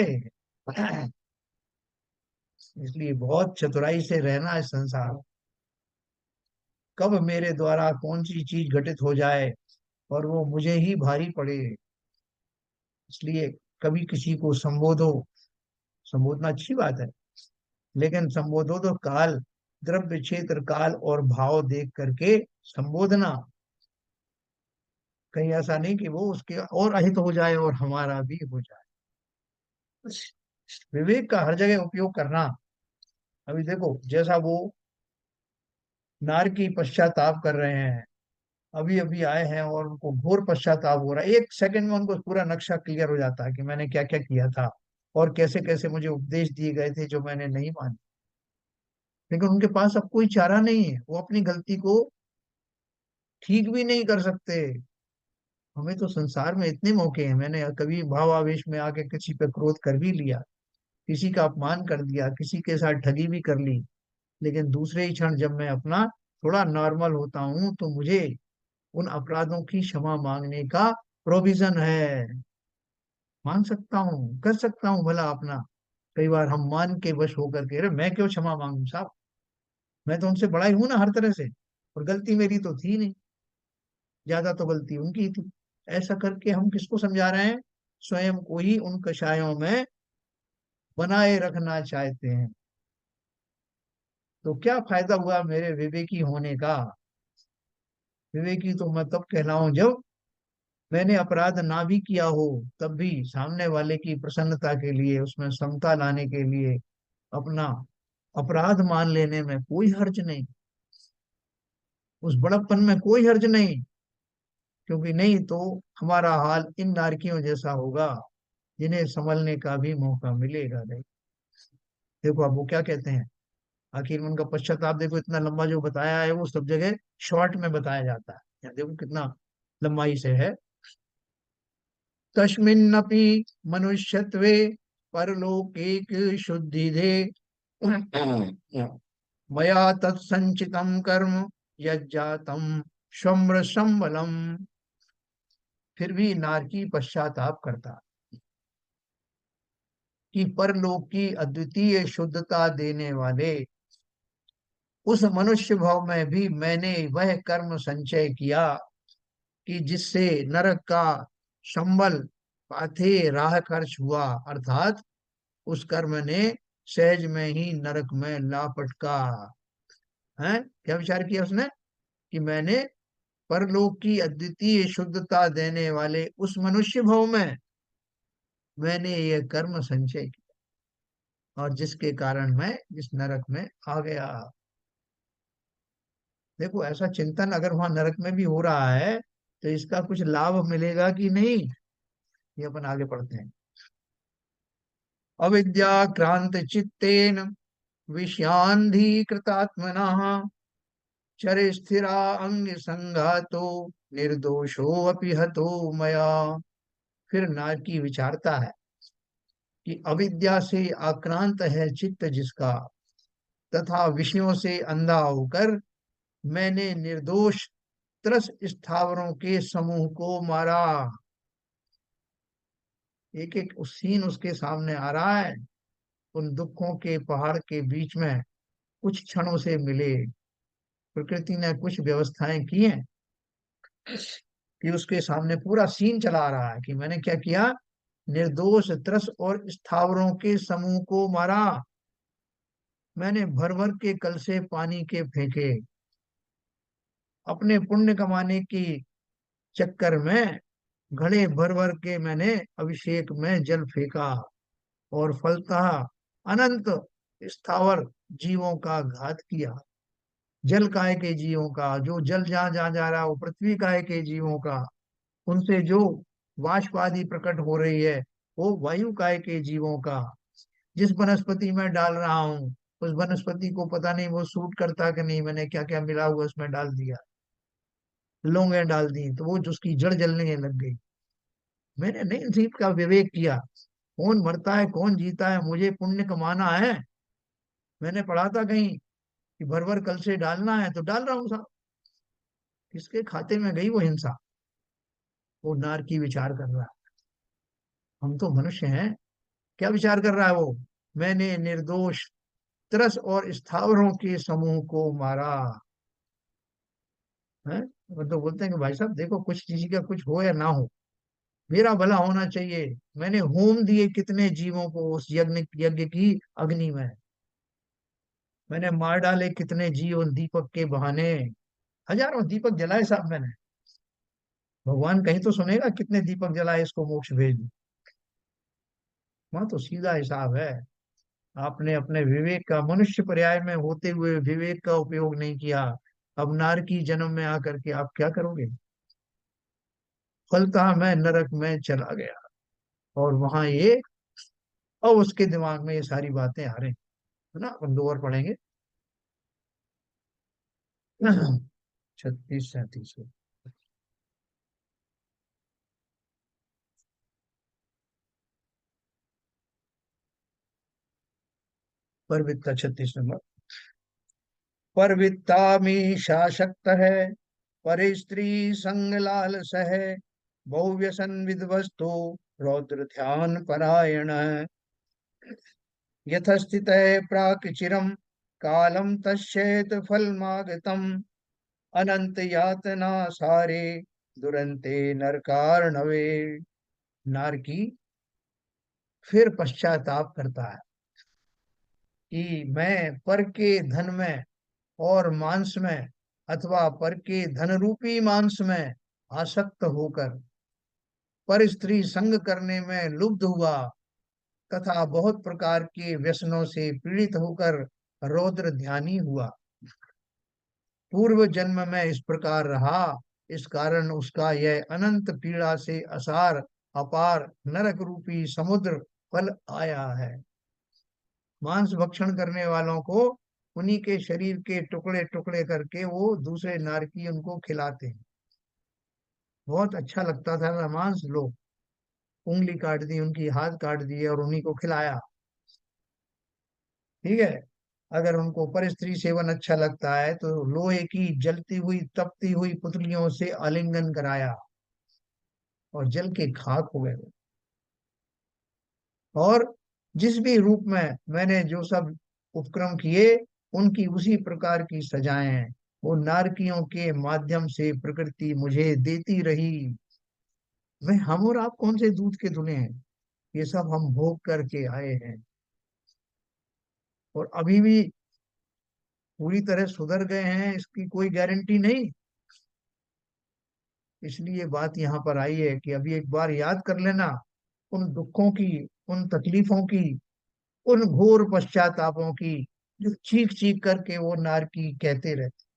इसलिए बहुत चतुराई से रहना है संसार। कब मेरे द्वारा कौन सी चीज घटित हो जाए और वो मुझे ही भारी पड़े। इसलिए कभी किसी को संबोधो, संबोधना अच्छी बात है, लेकिन संबोधो तो काल, द्रव्य क्षेत्र काल और भाव देख करके संबोधना। कहीं ऐसा नहीं कि वो उसके और अहित हो जाए और हमारा भी हो जाए। विवेक का हर जगह उपयोग करना। अभी देखो, जैसा वो नार की पश्चाताप कर रहे हैं, अभी अभी आए हैं और उनको घोर पश्चाताप हो रहा है, एक सेकंड में उनको पूरा नक्शा क्लियर हो जाता है कि मैंने क्या क्या किया था और कैसे कैसे मुझे उपदेश दिए गए थे जो मैंने नहीं माने। लेकिन उनके पास अब कोई चारा नहीं है, वो अपनी गलती को ठीक भी नहीं कर सकते। हमें तो संसार में इतने मौके हैं, मैंने कभी भावावेश में आके किसी पे क्रोध कर भी लिया, किसी का अपमान कर दिया, किसी के साथ ठगी भी कर ली, लेकिन दूसरे ही क्षण जब मैं अपना थोड़ा नॉर्मल होता हूँ तो मुझे उन अपराधों की क्षमा मांगने का प्रोविजन है। मांग सकता हूँ, कर सकता हूँ भला अपना। कई बार हम मान के वश होकर के, अरे मैं क्यों क्षमा मांगू साहब, मैं तो उनसे बड़ा ही हूं ना हर तरह से, और गलती मेरी तो थी नहीं, ज्यादा तो गलती उनकी ही थी। ऐसा करके हम किसको समझा रहे हैं? स्वयं को ही उन कषायों में बनाए रखना चाहते हैं। तो क्या फायदा हुआ मेरे विवेकी होने का? विवेकी तो मैं तब कहलाऊं जब मैंने अपराध ना भी किया हो, तब भी सामने वाले की प्रसन्नता के लिए, उसमें समता लाने के लिए अपना अपराध मान लेने में कोई हर्ज नहीं, उस बड़प्पन में कोई हर्ज नहीं। क्योंकि नहीं तो हमारा हाल इन नारकियों जैसा होगा, जिन्हें संभलने का भी मौका मिलेगा नहीं। देखो अब वो क्या कहते हैं, आखिर में उनका पश्चाताप देखो, इतना लंबा जो बताया है वो सब जगह शॉर्ट में बताया जाता है, यहाँ देखो कितना लंबाई से है। तस्मिन्नपि मनुष्यत्वे परलोकैक शुद्धिदे मया तत्संचितं कर्म यज्जातं शम्र संबलम। फिर भी नारकी पश्चाताप करता कि परलोक की अद्वितीय शुद्धता देने वाले उस मनुष्य भाव में भी मैंने वह कर्म संचय किया कि जिससे नरक का संबल पाथे राह खर्च हुआ, अर्थात उस कर्म ने सहज में ही नरक में ला पटका है। क्या विचार किया उसने? कि मैंने परलोक की अद्वितीय शुद्धता देने वाले उस मनुष्य भाव में मैंने ये कर्म संचय किया, और जिसके कारण मैं इस नरक में आ गया। देखो, ऐसा चिंतन अगर वहां नरक में भी हो रहा है तो इसका कुछ लाभ मिलेगा कि नहीं? ये अपन आगे पढ़ते हैं। अविद्याक्रांत चित्तेन विषयान्धीकृतात्मनः चर स्थिरा अंग संघातो निर्दोषो अपि हतो मया। फिर नारकी विचारता है कि अविद्या से आक्रांत है चित्त जिसका, तथा विषयों से अंधा होकर मैंने निर्दोष 30 स्थावरों के समूह को मारा। एक एक सीन उसके सामने आ रहा है। उन दुखों के पहाड़ के बीच में कुछ क्षणों से मिले, प्रकृति ने कुछ व्यवस्थाएं की हैं कि उसके सामने पूरा सीन चला आ रहा है कि मैंने क्या किया, निर्दोष 30 और स्थावरों के समूह को मारा। मैंने भर भर के कल से पानी के फेंके, अपने पुण्य कमाने की चक्कर में घड़े भर भर के मैंने अभिषेक में जल फेंका, और फलतः अनंत स्थावर जीवों का घात किया। जल काय के जीवों का, जो जल जहां जहां जा रहा है वो पृथ्वी काय के जीवों का, उनसे जो वाष्प आदि प्रकट हो रही है वो वायु काय के जीवों का। जिस वनस्पति में डाल रहा हूँ उस वनस्पति को पता नहीं वो सूट करता कि नहीं, मैंने क्या क्या मिला हुआ उसमें डाल दिया, लौंगे डाल दी तो वो उसकी जड़ जलने लग गई। मैंने नहीं जीव का विवेक किया, कौन मरता है कौन जीता है, मुझे पुण्य कमाना है। मैंने पढ़ा था कहीं कि भर भर कल से डालना है तो डाल रहा हूँ साहब, किसके खाते में गई वो हिंसा। वो नारकी विचार कर रहा है, हम तो मनुष्य हैं। क्या विचार कर रहा है वो, मैंने निर्दोष 30 और स्थावरों के समूह को मारा है। तो बोलते हैं कि भाई साहब देखो, कुछ चीज का कुछ हो या ना हो, मेरा भला होना चाहिए। मैंने होम दिए कितने जीवों को उस यज्ञ यज्ञ की अग्नि में, मैंने मार डाले कितने जीव उन दीपक के बहाने। हजारों दीपक जलाए साहब मैंने, भगवान कहीं तो सुनेगा कितने दीपक जलाए इसको मोक्ष भेज दूं। वहां तो सीधा हिसाब है। आपने अपने विवेक का, मनुष्य पर्याय में होते हुए विवेक का उपयोग नहीं किया, अब नारकी जन्म में आकर के आप क्या करोगे। फलतः मैं नरक में चला गया, और वहां ये, अब उसके दिमाग में ये सारी बातें आ रही है ना। अपन 2 और पढ़ेंगे। 36 37। परवित्ता 36 नंबर। परवित्ता शक्त है, पर स्त्री संग लालस है, बहुव्यसन विधवस्तु रौद्र ध्यान परायण। यथस्थित प्राक चिरम कालम तस्येत फलमागतम, अनंत यातना सारे दुरंते नरकार्णवे। नारकी फिर पश्चाताप करता है कि मैं पर के धन में और मांस में, अथवा पर के धन रूपी मांस में आसक्त होकर पर स्त्री संग करने में लुब्ध हुआ, तथा बहुत प्रकार के व्यसनों से पीड़ित होकर रौद्र ध्यानी हुआ। पूर्व जन्म में इस प्रकार रहा, इस कारण उसका यह अनंत पीड़ा से असार अपार नरक रूपी समुद्र फल आया है। मांस भक्षण करने वालों को उन्हीं के शरीर के टुकड़े टुकड़े करके वो दूसरे नारकी उनको खिलाते हैं। बहुत अच्छा लगता था ना मांस, लो उंगली काट दी उनकी, हाथ काट दिए और उन्हीं को खिलाया। ठीक है। अगर उनको पर स्त्री सेवन अच्छा लगता है तो लोहे की जलती हुई तपती हुई पुतलियों से आलिंगन कराया और जल के खाक हो गए। और जिस भी रूप में मैंने जो सब उपक्रम किए, उनकी उसी प्रकार की सजाएं हैं वो नारकियों के माध्यम से प्रकृति मुझे देती रही। मैं, हम और आप कौन से दूध के धुले हैं, ये सब हम भोग करके आए हैं, और अभी भी पूरी तरह सुधर गए हैं इसकी कोई गारंटी नहीं। इसलिए बात यहाँ पर आई है कि अभी एक बार याद कर लेना उन दुखों की, उन तकलीफों की, उन घोर पश्चातापों की, जो चीख चीख करके वो नारकी कहते रहते।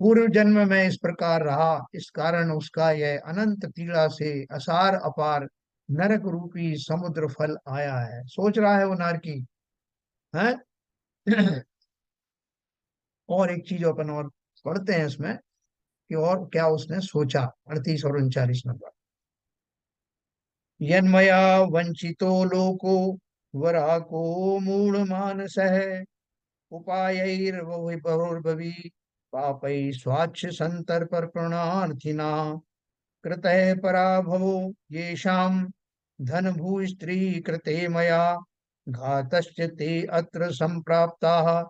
पूर्व जन्म में इस प्रकार रहा, इस कारण उसका यह अनंत पीड़ा से असार अपार नरक रूपी समुद्र फल आया है। सोच रहा है वो नारकी है। और एक चीज अपन और पढ़ते हैं इसमें कि और क्या उसने सोचा। 38 और 39 नंबर। यन्मया वंचितो लोको वराको मूढ़ मानस है, उपायैर्बहुर्भवी पापै स्वाच्छ संतर्पर प्रणार्थिना, कृतः पराभवो येषाम् धन भू स्त्री कृते मया, घातश्च ते अत्र संप्राप्ताः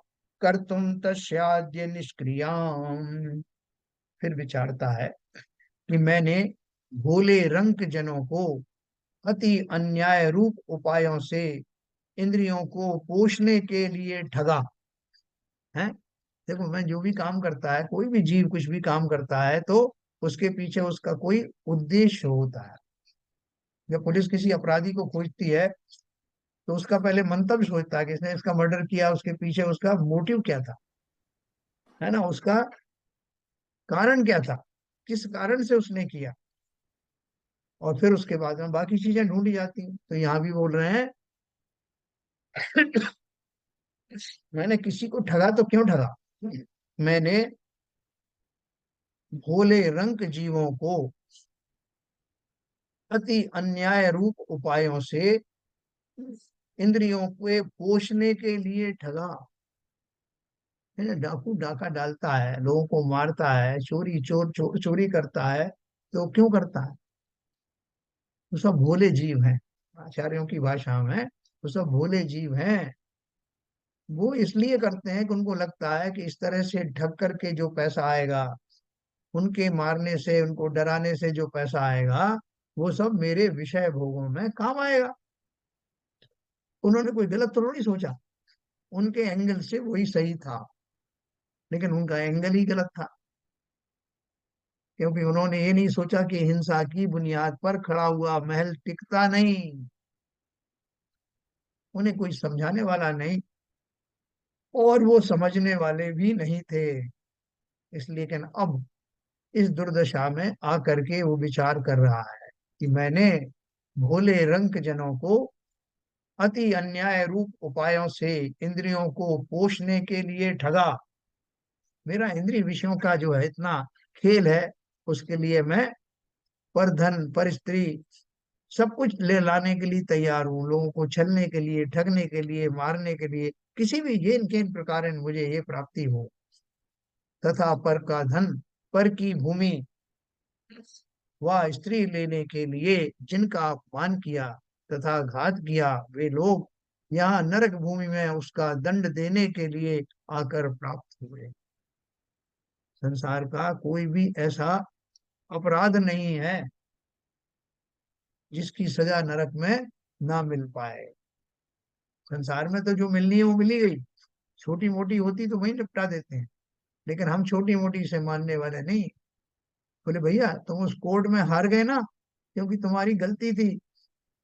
कर्तुम तस्याद्य निष्क्रियाम्। फिर विचारता है कि मैंने भोले रंक जनों को अति अन्याय रूप उपायों से इंद्रियों को पोषने के लिए ठगा है। देखो, मैं जो भी काम करता है, कोई भी जीव कुछ भी काम करता है तो उसके पीछे उसका कोई उद्देश्य होता है। जब पुलिस किसी अपराधी को खोजती है तो उसका पहले मंतव्य सोचता है कि इसने इसका मर्डर किया, उसके पीछे उसका मोटिव क्या था, है ना, उसका कारण क्या था, किस कारण से उसने किया। और फिर उसके बाद में बाकी चीजें ढूंढी जाती हैं। तो यहाँ भी बोल रहे हैं मैंने किसी को ठगा तो क्यों ठगा, मैंने भोले रंक जीवों को अति अन्याय रूप उपायों से इंद्रियों को पोषने के लिए ठगा। है ना, डाकू डाका डालता है, लोगों को मारता है, चोरी चोरी करता है, तो क्यों करता है। वो सब भोले जीव हैं। आचार्यों की भाषा में वो सब भोले जीव हैं। वो इसलिए करते हैं कि उनको लगता है कि इस तरह से ठग करके जो पैसा आएगा, उनके मारने से, उनको डराने से जो पैसा आएगा, वो सब मेरे विषय भोगों में काम आएगा। उन्होंने कोई गलत तो नहीं सोचा, उनके एंगल से वही सही था, लेकिन उनका एंगल ही गलत था। क्योंकि उन्होंने ये नहीं सोचा कि हिंसा की बुनियाद पर खड़ा हुआ महल टिकता नहीं। उन्हें कोई समझाने वाला नहीं, और वो समझने वाले भी नहीं थे। इसलिए, लेकिन अब इस दुर्दशा में आकर के वो विचार कर रहा है कि मैंने भोले रंक जनों को अति अन्याय रूप उपायों से इंद्रियों को पोषने के लिए ठगा। मेरा इंद्रिय विषयों का जो है इतना खेल है, उसके लिए मैं पर धन पर स्त्री सब कुछ ले लाने के लिए तैयार हूँ, लोगों को छलने के लिए, ठगने के लिए, मारने के लिए, किसी भी जेन केन प्रकार मुझे ये प्राप्ति हो। तथा पर का धन, पर की भूमि, वह स्त्री लेने के लिए जिनका अपमान किया तथा घात किया, वे लोग यहाँ नरक भूमि में उसका दंड देने के लिए आकर प्राप्त हुए। संसार का कोई भी ऐसा अपराध नहीं है जिसकी सजा नरक में ना मिल पाए। संसार में तो जो मिलनी है वो मिली गई, छोटी मोटी होती तो वही निपटा देते हैं, लेकिन हम छोटी मोटी से मानने वाले नहीं। बोले भैया तुम उस कोर्ट में हार गए ना, क्योंकि तुम्हारी गलती थी,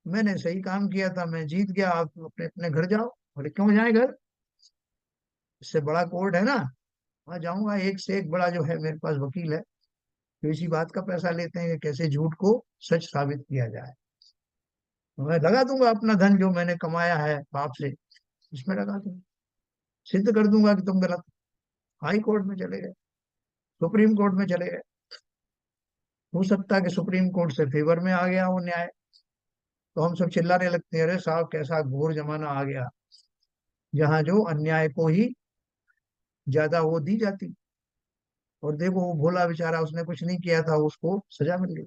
मैंने सही काम किया था, मैं जीत गया, आप अपने अपने घर जाओ। बोले क्यों जाए घर, इससे बड़ा कोर्ट है ना, वहां जाऊंगा, एक से एक बड़ा जो है मेरे पास वकील है। तो इसी बात का पैसा लेते हैं कि कैसे झूठ को सच साबित किया जाए। मैं लगा दूंगा अपना धन जो मैंने कमाया है पाप से, इसमें लगा दूंगा, सिद्ध कर दूंगा कि तुम गलत। हाई कोर्ट में चले गए, सुप्रीम कोर्ट में चले गए, हो सकता है कि सुप्रीम कोर्ट से फेवर में आ गया वो न्याय, तो हम सब चिल्लाने लगते हैं, अरे साहब कैसा घोर जमाना आ गया, जहाँ जो अन्याय को ही ज्यादा वो दी जाती। और देखो वो भोला बेचारा, उसने कुछ नहीं किया था, उसको सजा मिल गई।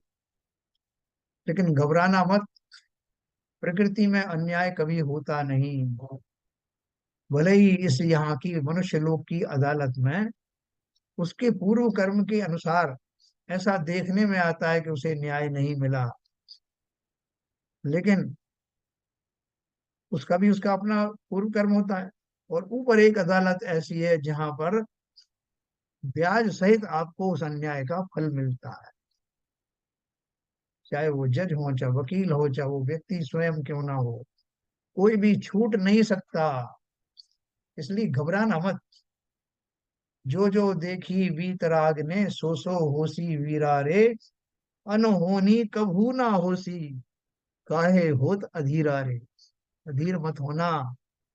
लेकिन घबराना मत, प्रकृति में अन्याय कभी होता नहीं। भले ही इस यहाँ की मनुष्य लोक की अदालत में उसके पूर्व कर्म के अनुसार ऐसा देखने में आता है कि उसे न्याय नहीं मिला, लेकिन उसका भी उसका अपना पूर्व कर्म होता है। और ऊपर एक अदालत ऐसी है जहां पर ब्याज सहित आपको उस अन्याय का फल मिलता है, चाहे वो जज हो, चाहे वकील हो, चाहे वो व्यक्ति स्वयं क्यों ना हो, कोई भी छूट नहीं सकता। इसलिए घबराना मत। जो जो देखी वीतराग ने, सो सो होसी वीरारे। अनहोनी कभू ना होसी, काहे होत अधीरा रे। अधीर मत होना,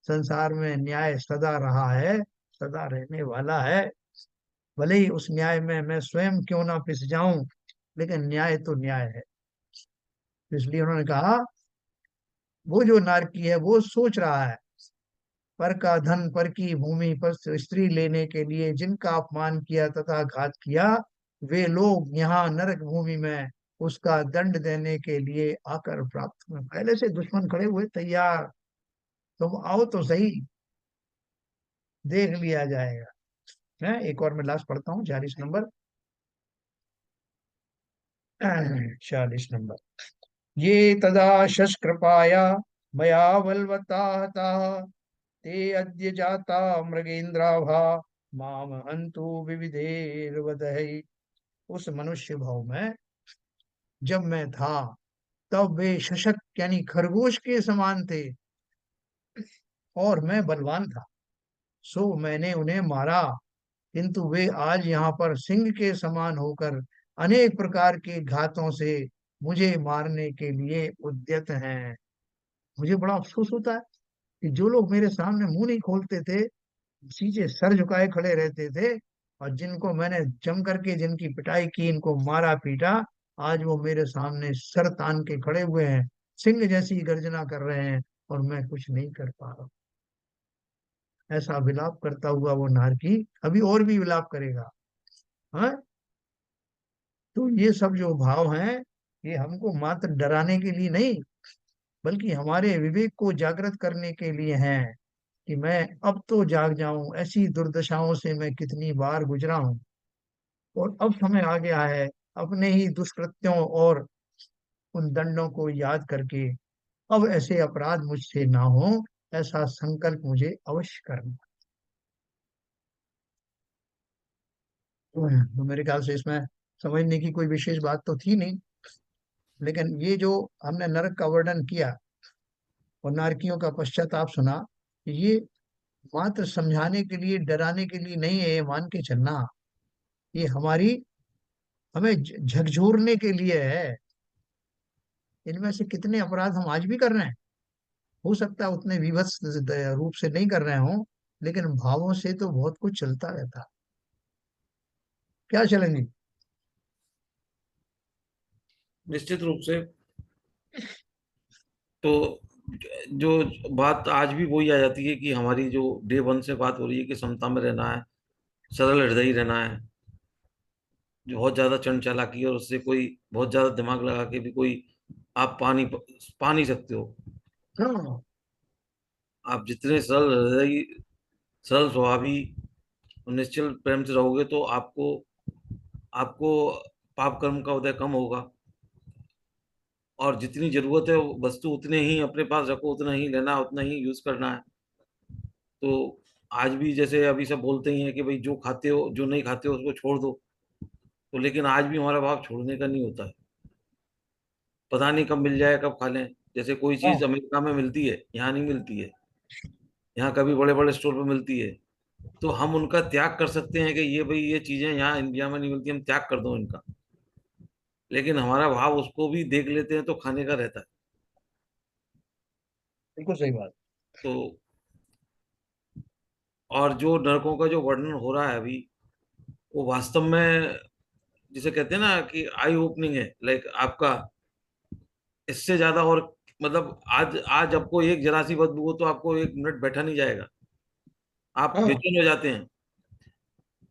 संसार में न्याय सदा रहा है, सदा रहने वाला है। भले ही उस न्याय में मैं स्वयं क्यों ना पिस जाऊं, लेकिन न्याय तो न्याय है। तो इसलिए उन्होंने कहा, वो जो नारकी है वो सोच रहा है, पर का धन पर की भूमि पर से स्त्री लेने के लिए जिनका अपमान किया तथा घात किया, वे लोग यहाँ नरक भूमि में उसका दंड देने के लिए आकर प्राप्त हुए। पहले से दुश्मन खड़े हुए तैयार, तुम आओ तो सही, देख लिया जाएगा। है, एक और मैं लास्ट पढ़ता हूँ, 40 नंबर। 40 नंबर। ये तदा शस्कृपाया मया बलवता हताः, ते अद्य जाता मृगेन्द्राभा, माम हन्तु विविधैर्वदैः। उस मनुष्य भाव में जब मैं था, तब वे शशक यानी खरगोश के समान थे, और मैं बलवान था, सो मैंने उन्हें मारा। किंतु वे आज यहाँ पर सिंह के समान होकर अनेक प्रकार के घातों से मुझे मारने के लिए उद्यत हैं। मुझे बड़ा अफसोस होता है कि जो लोग मेरे सामने मुंह नहीं खोलते थे, सीधे सर झुकाए खड़े रहते थे, और जिनको मैंने जम करके जिनकी पिटाई की, इनको मारा पीटा, आज वो मेरे सामने सर तान के खड़े हुए हैं, सिंह जैसी गर्जना कर रहे हैं, और मैं कुछ नहीं कर पा रहा हूं। ऐसा विलाप करता हुआ वो नारकी अभी और भी विलाप करेगा। हाँ, तो ये सब जो भाव हैं, ये हमको मात्र डराने के लिए नहीं, बल्कि हमारे विवेक को जागृत करने के लिए हैं, कि मैं अब तो जाग जाऊं, ऐसी दुर्दशाओं से मैं कितनी बार गुजरा हूं, और अब समय आ गया है अपने ही दुष्कृत्यों और उन दंडों को याद करके अब ऐसे अपराध मुझसे ना हो, ऐसा संकल्प मुझे अवश्य करना। तो मेरे ख्याल से इसमें समझने की कोई विशेष बात तो थी नहीं, लेकिन ये जो हमने नरक का वर्णन किया और नारकियों का पश्चाताप सुना, ये मात्र समझाने के लिए, डराने के लिए नहीं है, ये मान के चलना, ये हमारी हमें झकझोरने के लिए है। इनमें से कितने अपराध हम आज भी कर रहे हैं, हो सकता है उतने विभत्स रूप से नहीं कर रहे हों, लेकिन भावों से तो बहुत कुछ चलता रहता है। क्या चलेंगे? निश्चित रूप से। तो जो बात आज भी वही आ जाती है कि हमारी जो डे वन से बात हो रही है कि समता में रहना है, सरल हृदय रहना है। जो बहुत ज्यादा चंड चालाकी और उससे कोई बहुत ज्यादा दिमाग लगा के भी कोई आप पा नहीं सकते हो। हाँ, आप जितने सरल हृदय, सरल स्वभावी और निश्चल प्रेम से रहोगे तो आपको आपको पाप कर्म का उदय कम होगा। और जितनी जरूरत है वो वस्तु उतने ही अपने पास रखो, उतना ही लेना, उतना ही यूज करना है। तो आज भी जैसे अभी सब बोलते ही हैं कि भाई जो खाते हो, जो नहीं खाते हो उसको छोड़ दो। तो लेकिन आज भी हमारा भाव छोड़ने का नहीं होता है। पता नहीं कब मिल जाए, कब खा लें। जैसे कोई हाँ, चीज अमेरिका में मिलती है, यहाँ नहीं मिलती है, यहाँ कभी बड़े बड़े स्टोर पे मिलती है। तो हम उनका त्याग कर सकते हैं कि ये भाई ये चीजें यहाँ इंडिया में नहीं मिलती, हम त्याग कर दो इनका। लेकिन हमारा भाव उसको भी देख लेते हैं तो खाने का रहता है। बिल्कुल सही बात। तो और जो नरकों का जो वर्णन हो रहा है अभी, वो वास्तव में जिसे कहते हैं ना कि आई ओपनिंग है, लाइक आपका इससे ज्यादा और मतलब आज आज आपको एक जरा सी बदबू हो तो आपको 1 मिनट बैठा नहीं जाएगा, आप हाँ, बेचैन हो जाते हैं।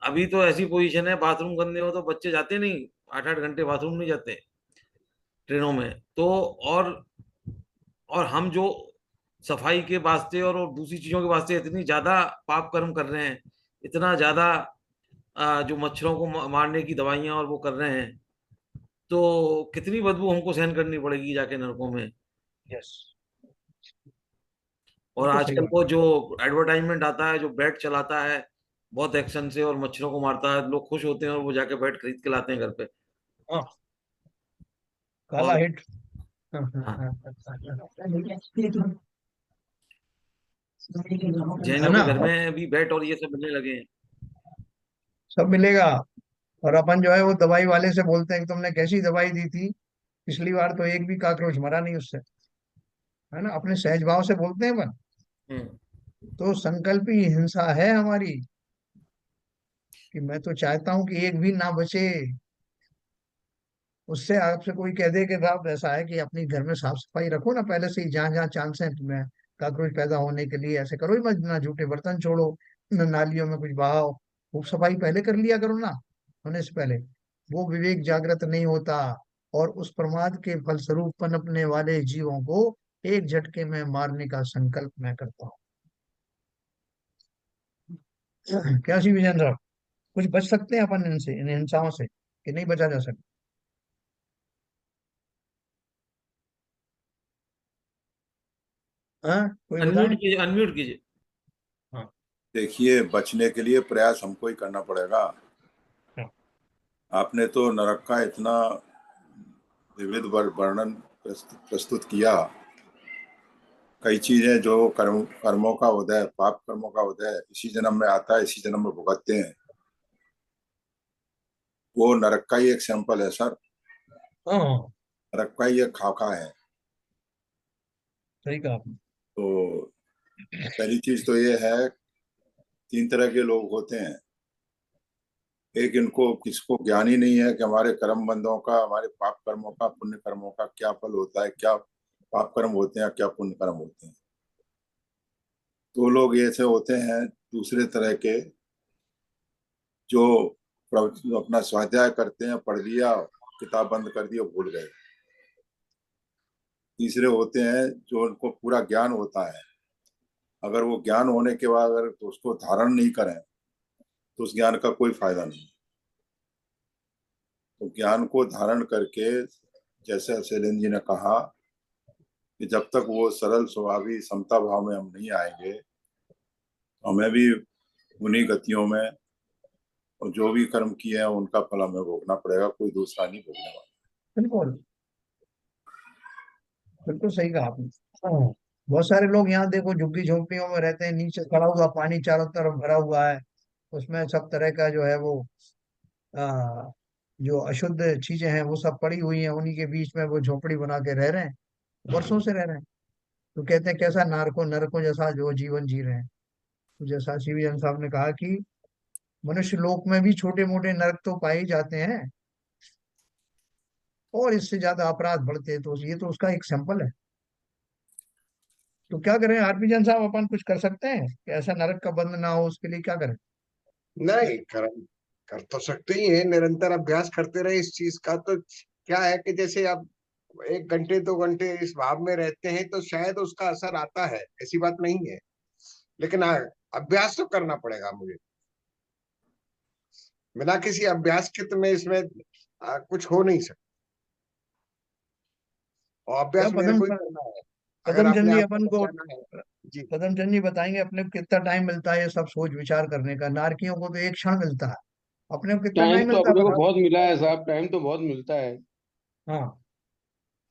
अभी तो ऐसी पोजीशन है, बाथरूम करने हो तो बच्चे जाते नहीं, 8 8 घंटे बाथरूम नहीं जाते ट्रेनों में। तो और हम जो सफाई के वास्ते और दूसरी चीजों के वास्ते इतनी ज्यादा पाप कर्म कर रहे हैं, इतना ज्यादा जो मच्छरों को मारने की दवाइयां और वो कर रहे हैं, तो कितनी बदबू हमको सहन करनी पड़ेगी जाके नरकों में। यस, और बिल्कुल सही आजकल बात। वो जो एडवर्टाइजमेंट आता है, जो बैट चलाता है बहुत एक्शन से और मच्छरों को मारता है, लोग खुश होते हैं और वो जाके बैट खरीद के लाते हैं घर पे। हाँ, काला और हिट। हाँ, हाँ, हाँ, है जैनियों ना? के घर में भी बैट और ये सब मिलने लगे हैं। सब मिलेगा। और अपन जो है वो दवाई वाले से बोलते हैं कि तुमने कैसी दवाई दी थी, पिछली बार तो एक भी काकरोच मरा नहीं उससे, है ना, अपने सहज भाव से बोलते हैं अपन। हम्म। तो संकल्प ही हिंसा है हमारी, कि मैं तो चाहता हूं कि एक भी ना बचे। उससे आपसे कोई कह दे कि साहब ऐसा है कि अपनी घर में साफ सफाई रखो ना पहले से ही, जहाँ जहाँ चांस है तुम्हें काकरोच पैदा होने के लिए, ऐसे करो ही मत, ना जूठे बर्तन छोड़ो, न नालियों में कुछ बहाओ, खूब सफाई पहले कर लिया करो ना, होने से पहले। वो विवेक जागृत नहीं होता, और उस प्रमाद के फलस्वरूप पनपने वाले जीवों को एक झटके में मारने का संकल्प मैं करता हूँ। क्या सी विजन साहब, कुछ बच सकते हैं अपन इनसे, इन हिंसाओं से, कि नहीं बचा जा सकता? हाँ, कोई अनम्यूट बताएं। कीजिए, अनम्यूट कीजिए। हाँ। देखिए, बचने के लिए प्रयास हमको ही करना पड़ेगा। हाँ। आपने तो नरक का इतना विविध वर्णन प्रस्तुत किया। कई चीजें जो कर्मों का उदय, पाप कर्मों का उदय इसी जन्म में आता है, इसी जन्म में भुगतते हैं, वो नरक का ही एक सैंपल है सर। हाँ, नरक का ही एक खाका है। सही कहा आपने। तो पहली चीज तो ये है, तीन तरह के लोग होते हैं। एक, इनको किसको ज्ञान ही नहीं है कि हमारे कर्म बंधों का, हमारे पाप कर्मों का, पुण्य कर्मों का क्या फल होता है, क्या पाप कर्म होते हैं, क्या पुण्य कर्म होते हैं। तो लोग ऐसे होते हैं दूसरे तरह के, जो अपना स्वाध्याय करते हैं, पढ़ लिया, किताब बंद कर दी और भूल गए। तीसरे होते हैं जो उनको पूरा ज्ञान होता है, अगर वो ज्ञान होने के बाद अगर तो उसको धारण नहीं करें तो उस ज्ञान का कोई फायदा नहीं। तो ज्ञान को धारण करके, जैसे शैलेंद्र जी ने कहा, कि जब तक वो सरल स्वभावी समता भाव में हम नहीं आएंगे, तो हमें भी उन्हीं गतियों में, और जो भी कर्म किए हैं उनका फल हमें भोगना पड़ेगा, कोई दूसरा नहीं भोगने वाला। बिल्कुल, बिल्कुल सही कहा आपने। हाँ, बहुत सारे लोग यहाँ देखो झुग्गी झोंपड़ियों में रहते हैं, नीचे खड़ा हुआ पानी चारों तरफ भरा हुआ है, उसमें सब तरह का जो है वो आ, जो अशुद्ध चीजें हैं वो सब पड़ी हुई हैं, उन्हीं के बीच में वो झोपड़ी बना के रह रहे हैं, वर्षों से रह रहे हैं। तो कहते हैं कैसा नारको नरकों जैसा जो जीवन जी रहे हैं। तो जैसा शिव जन साहब ने कहा कि मनुष्य लोक में भी छोटे मोटे नरक तो पाए ही जाते हैं, और इससे ज्यादा अपराध बढ़ते हैं, तो ये तो उसका एक सैंपल है। तो क्या करें आरपी जन साहब, अपन कुछ कर सकते हैं कि ऐसा नरक का बंध ना हो, उसके लिए क्या करें? नहीं, कर तो सकते ही है, निरंतर अभ्यास करते रहे इस चीज का। तो क्या है कि जैसे आप 1 घंटे 2 घंटे इस भाव में रहते हैं तो शायद उसका असर आता है, ऐसी बात नहीं है। लेकिन अभ्यास तो करना पड़ेगा मुझे। बिना किसी अभ्यास के तो मैं इसमें कुछ हो नहीं सकता, और क्या अभ्यास मेरे को ही करना है अगर पदम चंद अपने जी आप को अपन को, बचाना है। जी। पदम चंद जी बताएंगे अपने को कितना टाइम मिलता है ये सब सोच विचार करने का? नारकियों को तो एक क्षण मिलता है, अपने को कितना टाइम टाइम तो मिलता है अपने को बता। बहुत मिला है साहब, टाइम तो बहुत मिलता है। हाँ,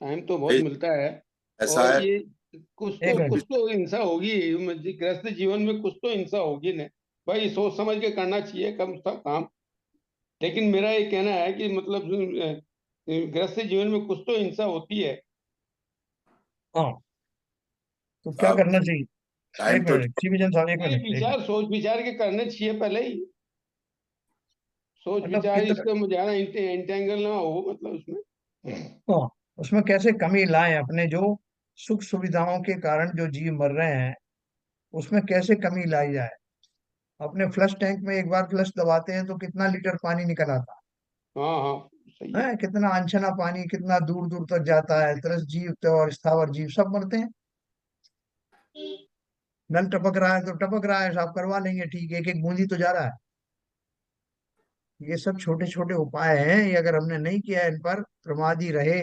टाइम तो बहुत मिलता है। ऐसा और है। ये एक कुछ मिनट। तो हिंसा होगी, गृहस्थ जीवन में कुछ तो हिंसा होगी ना भाई, सोच समझ के करना चाहिए कम से कम काम। लेकिन मेरा ये कहना है कि मतलब गृहस्थ जीवन में कुछ तो हिंसा होती है। हाँ, तो क्या साहब, करना चाहिए? टाइम एक तो मिनट शिवजन साहब, एक नहीं, मिनट, एक मिनट। विचार सोच विचार के करने चाहिए पहले ही। सोच मतलब विचार कितना, इसका ज्यादा इंटेंगल ना हो मतलब उसमें। हाँ, उसमें कैसे कमी लाएं अपने जो सुख सुविधाओं के कारण जो जीव मर रहे हैं, उसमें कैसे कमी लाई जाए? अपने फ्लश टैंक में एक बार फ्लश दबाते हैं तो कितना लीटर पानी निकल आता हाँ हाँ, सही है। है, कितना अनछना पानी कितना दूर दूर तक जाता है, तरस जीव तो और स्थावर जीव सब मरते हैं। नल टपक रहा है तो टपक रहा है, साफ करवा लेंगे, ठीक है, एक एक बूंदी तो जा रहा है। ये सब छोटे छोटे उपाय हैं, ये अगर हमने नहीं किया, इन पर प्रमादी रहे,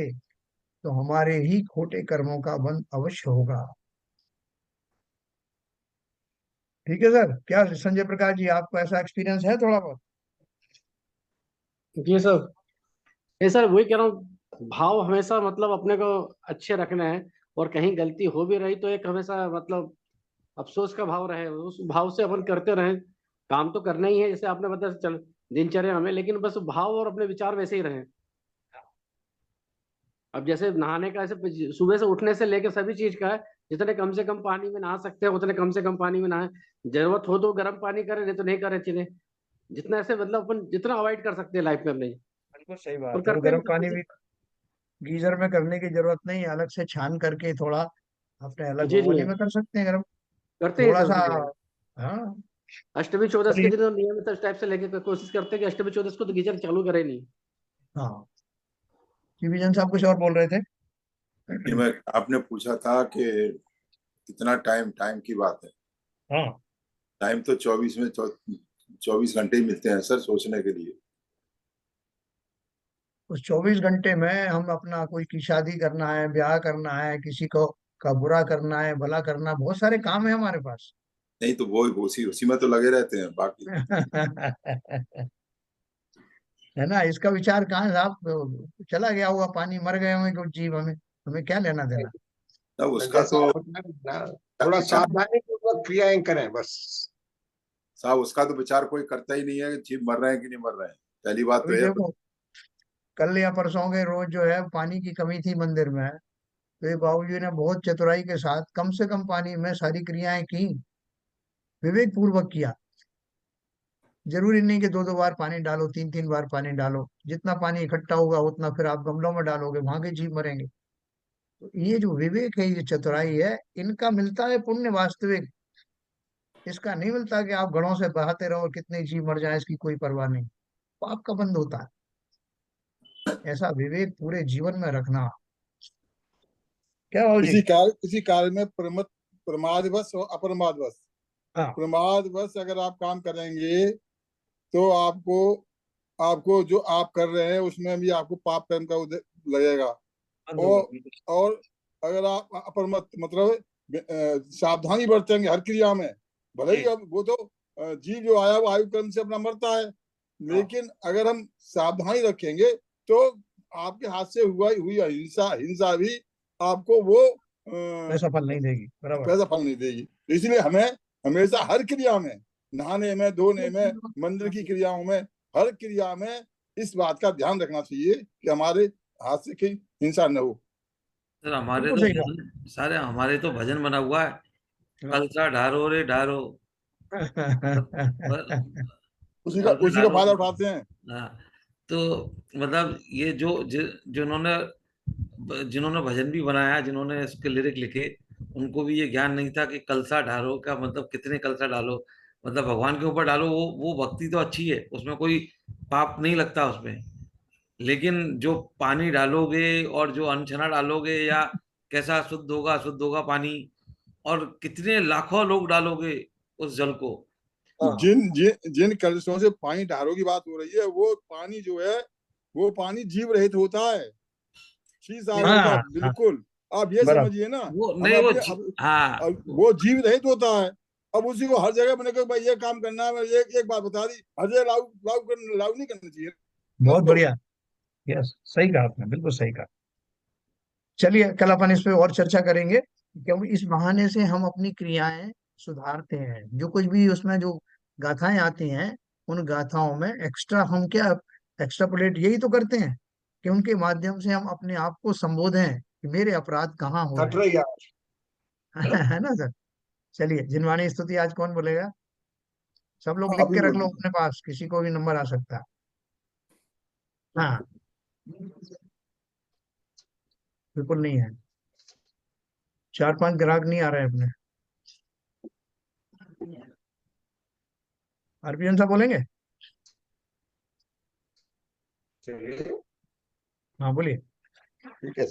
तो हमारे ही खोटे कर्मों का बंध अवश्य होगा। ठीक है सर, क्या संजय प्रकाश जी, आपको ऐसा एक्सपीरियंस है थोड़ा बहुत? जी सर। ये सर वही कह रहा हूँ, भाव हमेशा मतलब अपने को अच्छे रखना है। और कहीं गलती हो भी रही तो एक हमेशा मतलब अफसोस का भाव रहे, उस भाव से अपन करते रहें। काम तो करना ही है, जैसे आपने बताया चल दिनचर्या में, लेकिन बस भाव और अपने विचार वैसे ही रहे। अब जैसे नहाने का, ऐसे सुबह से उठने से लेकर सभी चीज का है, जितने कम से कम पानी में नहा सकते हैं उतने कम से कम पानी में नहाए। जरूरत हो तो गर्म पानी करें, नहीं तो नहीं करें चीजें। जितना ऐसे मतलब अपन जितना अवॉइड कर सकते हैं लाइफ में अपने, बिल्कुल सही और बात है। और करते भी गर्म सब पानी कुछ। भी गीजर में करने की जरूरत नहीं है, अलग से छान करके थोड़ा अपने अलग जी जी, भगोनी में कर सकते हैं गर्म, करते हैं थोड़ा सब सा। चीजें। हाँ। अष्टमी चौदस के चलिए। दिन तो नियमित इस टाइप से लेके कोशिश करते हैं कि अष्टमी चौदस को तो गीजर चालू करे नहीं। हाँ, डिवीजन साहब कुछ और बोल रहे थे। ये मैं आपने पूछा था कि कितना टाइम, टाइम की बात है। हाँ, टाइम तो 24 घंटे ही मिलते हैं सर सोचने के लिए। उस 24 घंटे में हम अपना कोई की शादी करना है, ब्याह करना है, किसी को का बुरा करना है, भला करना, बहुत सारे काम है हमारे पास। नहीं तो वो उसी उसी में तो लगे रहते हैं बाकी। है ना, इसका विचार कहाँ है साहब, चला गया हुआ पानी, मर गए होंगे कुछ जीव, हमें हमें क्या लेना देना। ना उसका जैसा तो होता है ना, थोड़ा विचार, सावधानी पूर्वक क्रियाएं करें बस। साहब उसका तो विचार कोई करता ही नहीं है कि जीव मर रहे हैं कि नहीं मर रहे हैं। पहली बात तो अभी है। देखो, कल या परसों के रोज जो है पानी की कमी थी मंदिर में, तो ये बाबूजी ने बहुत चतुराई के साथ कम से कम पानी में सारी क्रियाएं की, विवेक पूर्वक किया। जरूरी नहीं कि दो दो बार पानी डालो, तीन तीन बार पानी डालो, जितना पानी इकट्ठा होगा उतना फिर आप गमलों में डालोगे, वहां के जीव मरेंगे। तो ये जो विवेक है, ये चतुराई है, इनका मिलता है पुण्य वास्तविक। इसका नहीं मिलता कि आप घड़ों से बहाते रहो और कितने जीव मर जाए इसकी कोई परवाह नहीं, पाप का बंद होता है। ऐसा विवेक पूरे जीवन में रखना। क्या भाव जी। इसी काल में प्रमादवश और अप्रमादवश। हाँ। प्रमादवश अगर आप काम करेंगे तो आपको आपको जो आप कर रहे हैं उसमें भी आपको पाप कर्म का उदय लगेगा। बंद होगा। और और अगर आप अप्रमत मतलब सावधानी बरतेंगे हर क्रिया में, भले ही जी। अब वो तो जीव जो आया वो आयु कर्म से अपना मरता है, हाँ, लेकिन अगर हम सावधानी रखेंगे तो आपके हाथ से हुई हिंसा हिंसा भी आपको वो ऐसा फल नहीं देगी, बराबर। पैसा फल नहीं देगी। तो इसलिए हमें हमेशा हर क्रिया में, नहाने में, धोने में, मंदिर की क्रियाओं में, हर क्रिया में इस बात का ध्यान रखना चाहिए कि हमारे हाथ से कहीं हिंसा न हो। सर हमारे बिल्कुल तो सही सारे हमारे तो भजन बना हुआ है, कहा। कलसा ढारो रे ढारो। कलसा उसी का ढारो। फायदा उठाते हैं। हाँ, तो मतलब ये जिन्होंने जिन्होंने भजन भी बनाया, जिन्होंने इसके लिरिक लिखे, उनको भी ये ज्ञान नहीं था कि कलसा ढारो का मतलब कितने कलसा डालो, मतलब भगवान के ऊपर डालो। वो भक्ति तो अच्छी है, उसमें कोई पाप नहीं लगता उसमें। लेकिन जो पानी डालोगे और जो अनछना डालोगे, या कैसा शुद्ध होगा पानी, और कितने लाखों लोग डालोगे उस जल को। हाँ, जिन जिन जिन कलशों से पानी ढारों की बात हो रही है वो पानी जो है वो पानी जीव रहित होता है, शीशार होता है हाँ, हाँ, बिल्कुल। आप ये बराबर। समझिए ना, वो हमें नहीं, वो अपने हाँ, वो जीव रहित होता है। अब उसी को हर जगह मैंने कहा भाई ये काम करना है, एक बात बता दी, हर जगह लागू नहीं करना चाहिए ना बहुत उसको। बढ़िया। यस, सही कहा आपने, बिल्कुल सही कहा। चलिए, कल अपन इस पे और चर्चा करेंगे, क्योंकि इस बहाने से हम अपनी क्रियाएं सुधारते हैं। जो कुछ भी उसमें जो गाथाएं आती हैं, उन गाथाओं में एक्स्ट्रा हम क्या एक्स्ट्रापोलेट यही तो करते हैं कि उनके माध्यम से हम अपने आप को संबोधें कि मेरे अपराध कहाँ हो हट रहे रही है। हैं। है ना सर। चलिए, जिनवानी स्तुति आज कौन बोलेगा। सब लोग लिख आप ही के रख लो बोलिए। अपने पास, किसी को भी नंबर आ सकता है। हाँ, बिल्कुल नहीं है। चार पांच ग्राहक नहीं आ रहे हैं अपने। आरपीएन साहब बोलेंगे। चलिए हाँ, बोलिए। ठीक है।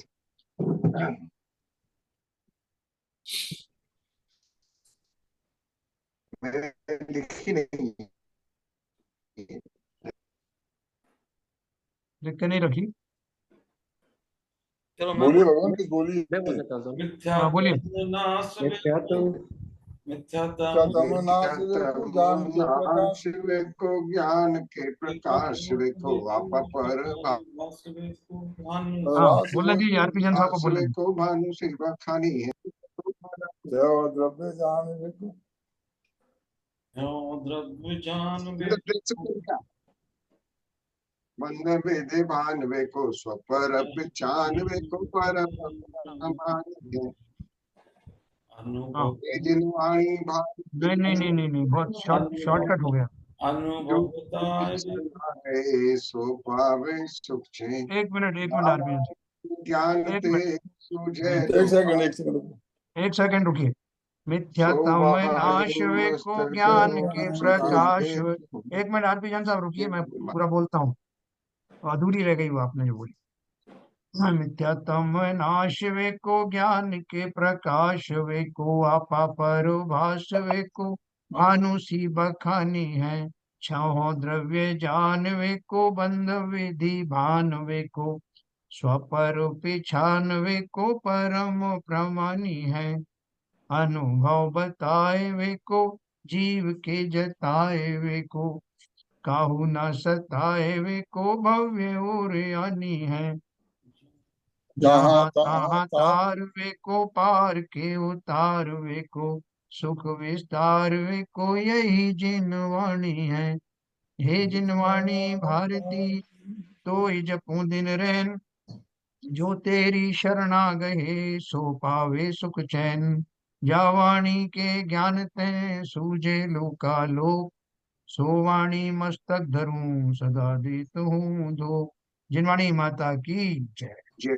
मैंने लिखी नहीं है। लिख के नहीं रखी। चलो मैं बोलिए बोल, भगवान कुछ बोलिए। मैं बोल देता हूँ। हाँ, बोलिए। तम नाश को जान के प्रकाश। शिव को ज्ञान के प्रकाश को आप पर हाँ, बोलने वासुदेव दीजिए, को आरपीएन साहब को बोलने दीजिए। को भानु सेवा खानी है। देव द्रव्य जान को। मतलब बंद विधि भानवे को स्वपर पहचानवे को पर माने अनुभव जिनवाणी नहीं नहीं नहीं नहीं नहीं, बहुत शॉर्टकट हो गया। अनुभव है सो पावे सुख चैन 1 मिनट आरपीएन, ज्ञान एक ते मिनट, सूझे एक सेकंड 1 सेकंड रुकिए। मिथ्यात्म नाश वे को ज्ञान के प्रकाश वे। 1 मिनट आरपी जान साहब रुकिए, मैं पूरा बोलता हूँ, अधूरी रह गई वो आपने जो बोली। मिथ्यात्म नाश वे को ज्ञान के प्रकाश वे को आपा परोभास वे को भानु सी बखानी है। छहो द्रव्य जान वे को बंध विधि भान वे को स्वपर पिछान वे को परम प्रमानी है। अनुभव बताए वे को जीव के जताए वे को काहू न सताए वे को भव्य और यानी है। जहाँ जहाँ तहाँ तार वे को पार के उतार वे को सुख विस्तार वे को यही जिनवाणी है। हे जिनवाणी भारती तो जपू दिन रैन जो तेरी शरणा गए सो पावे सुख चैन। जावाणी के ज्ञान ते सूझे लोकालोक सो वाणी मस्तक धरूं सदा देत हूँ दो। जिनवाणी माता की जय। जय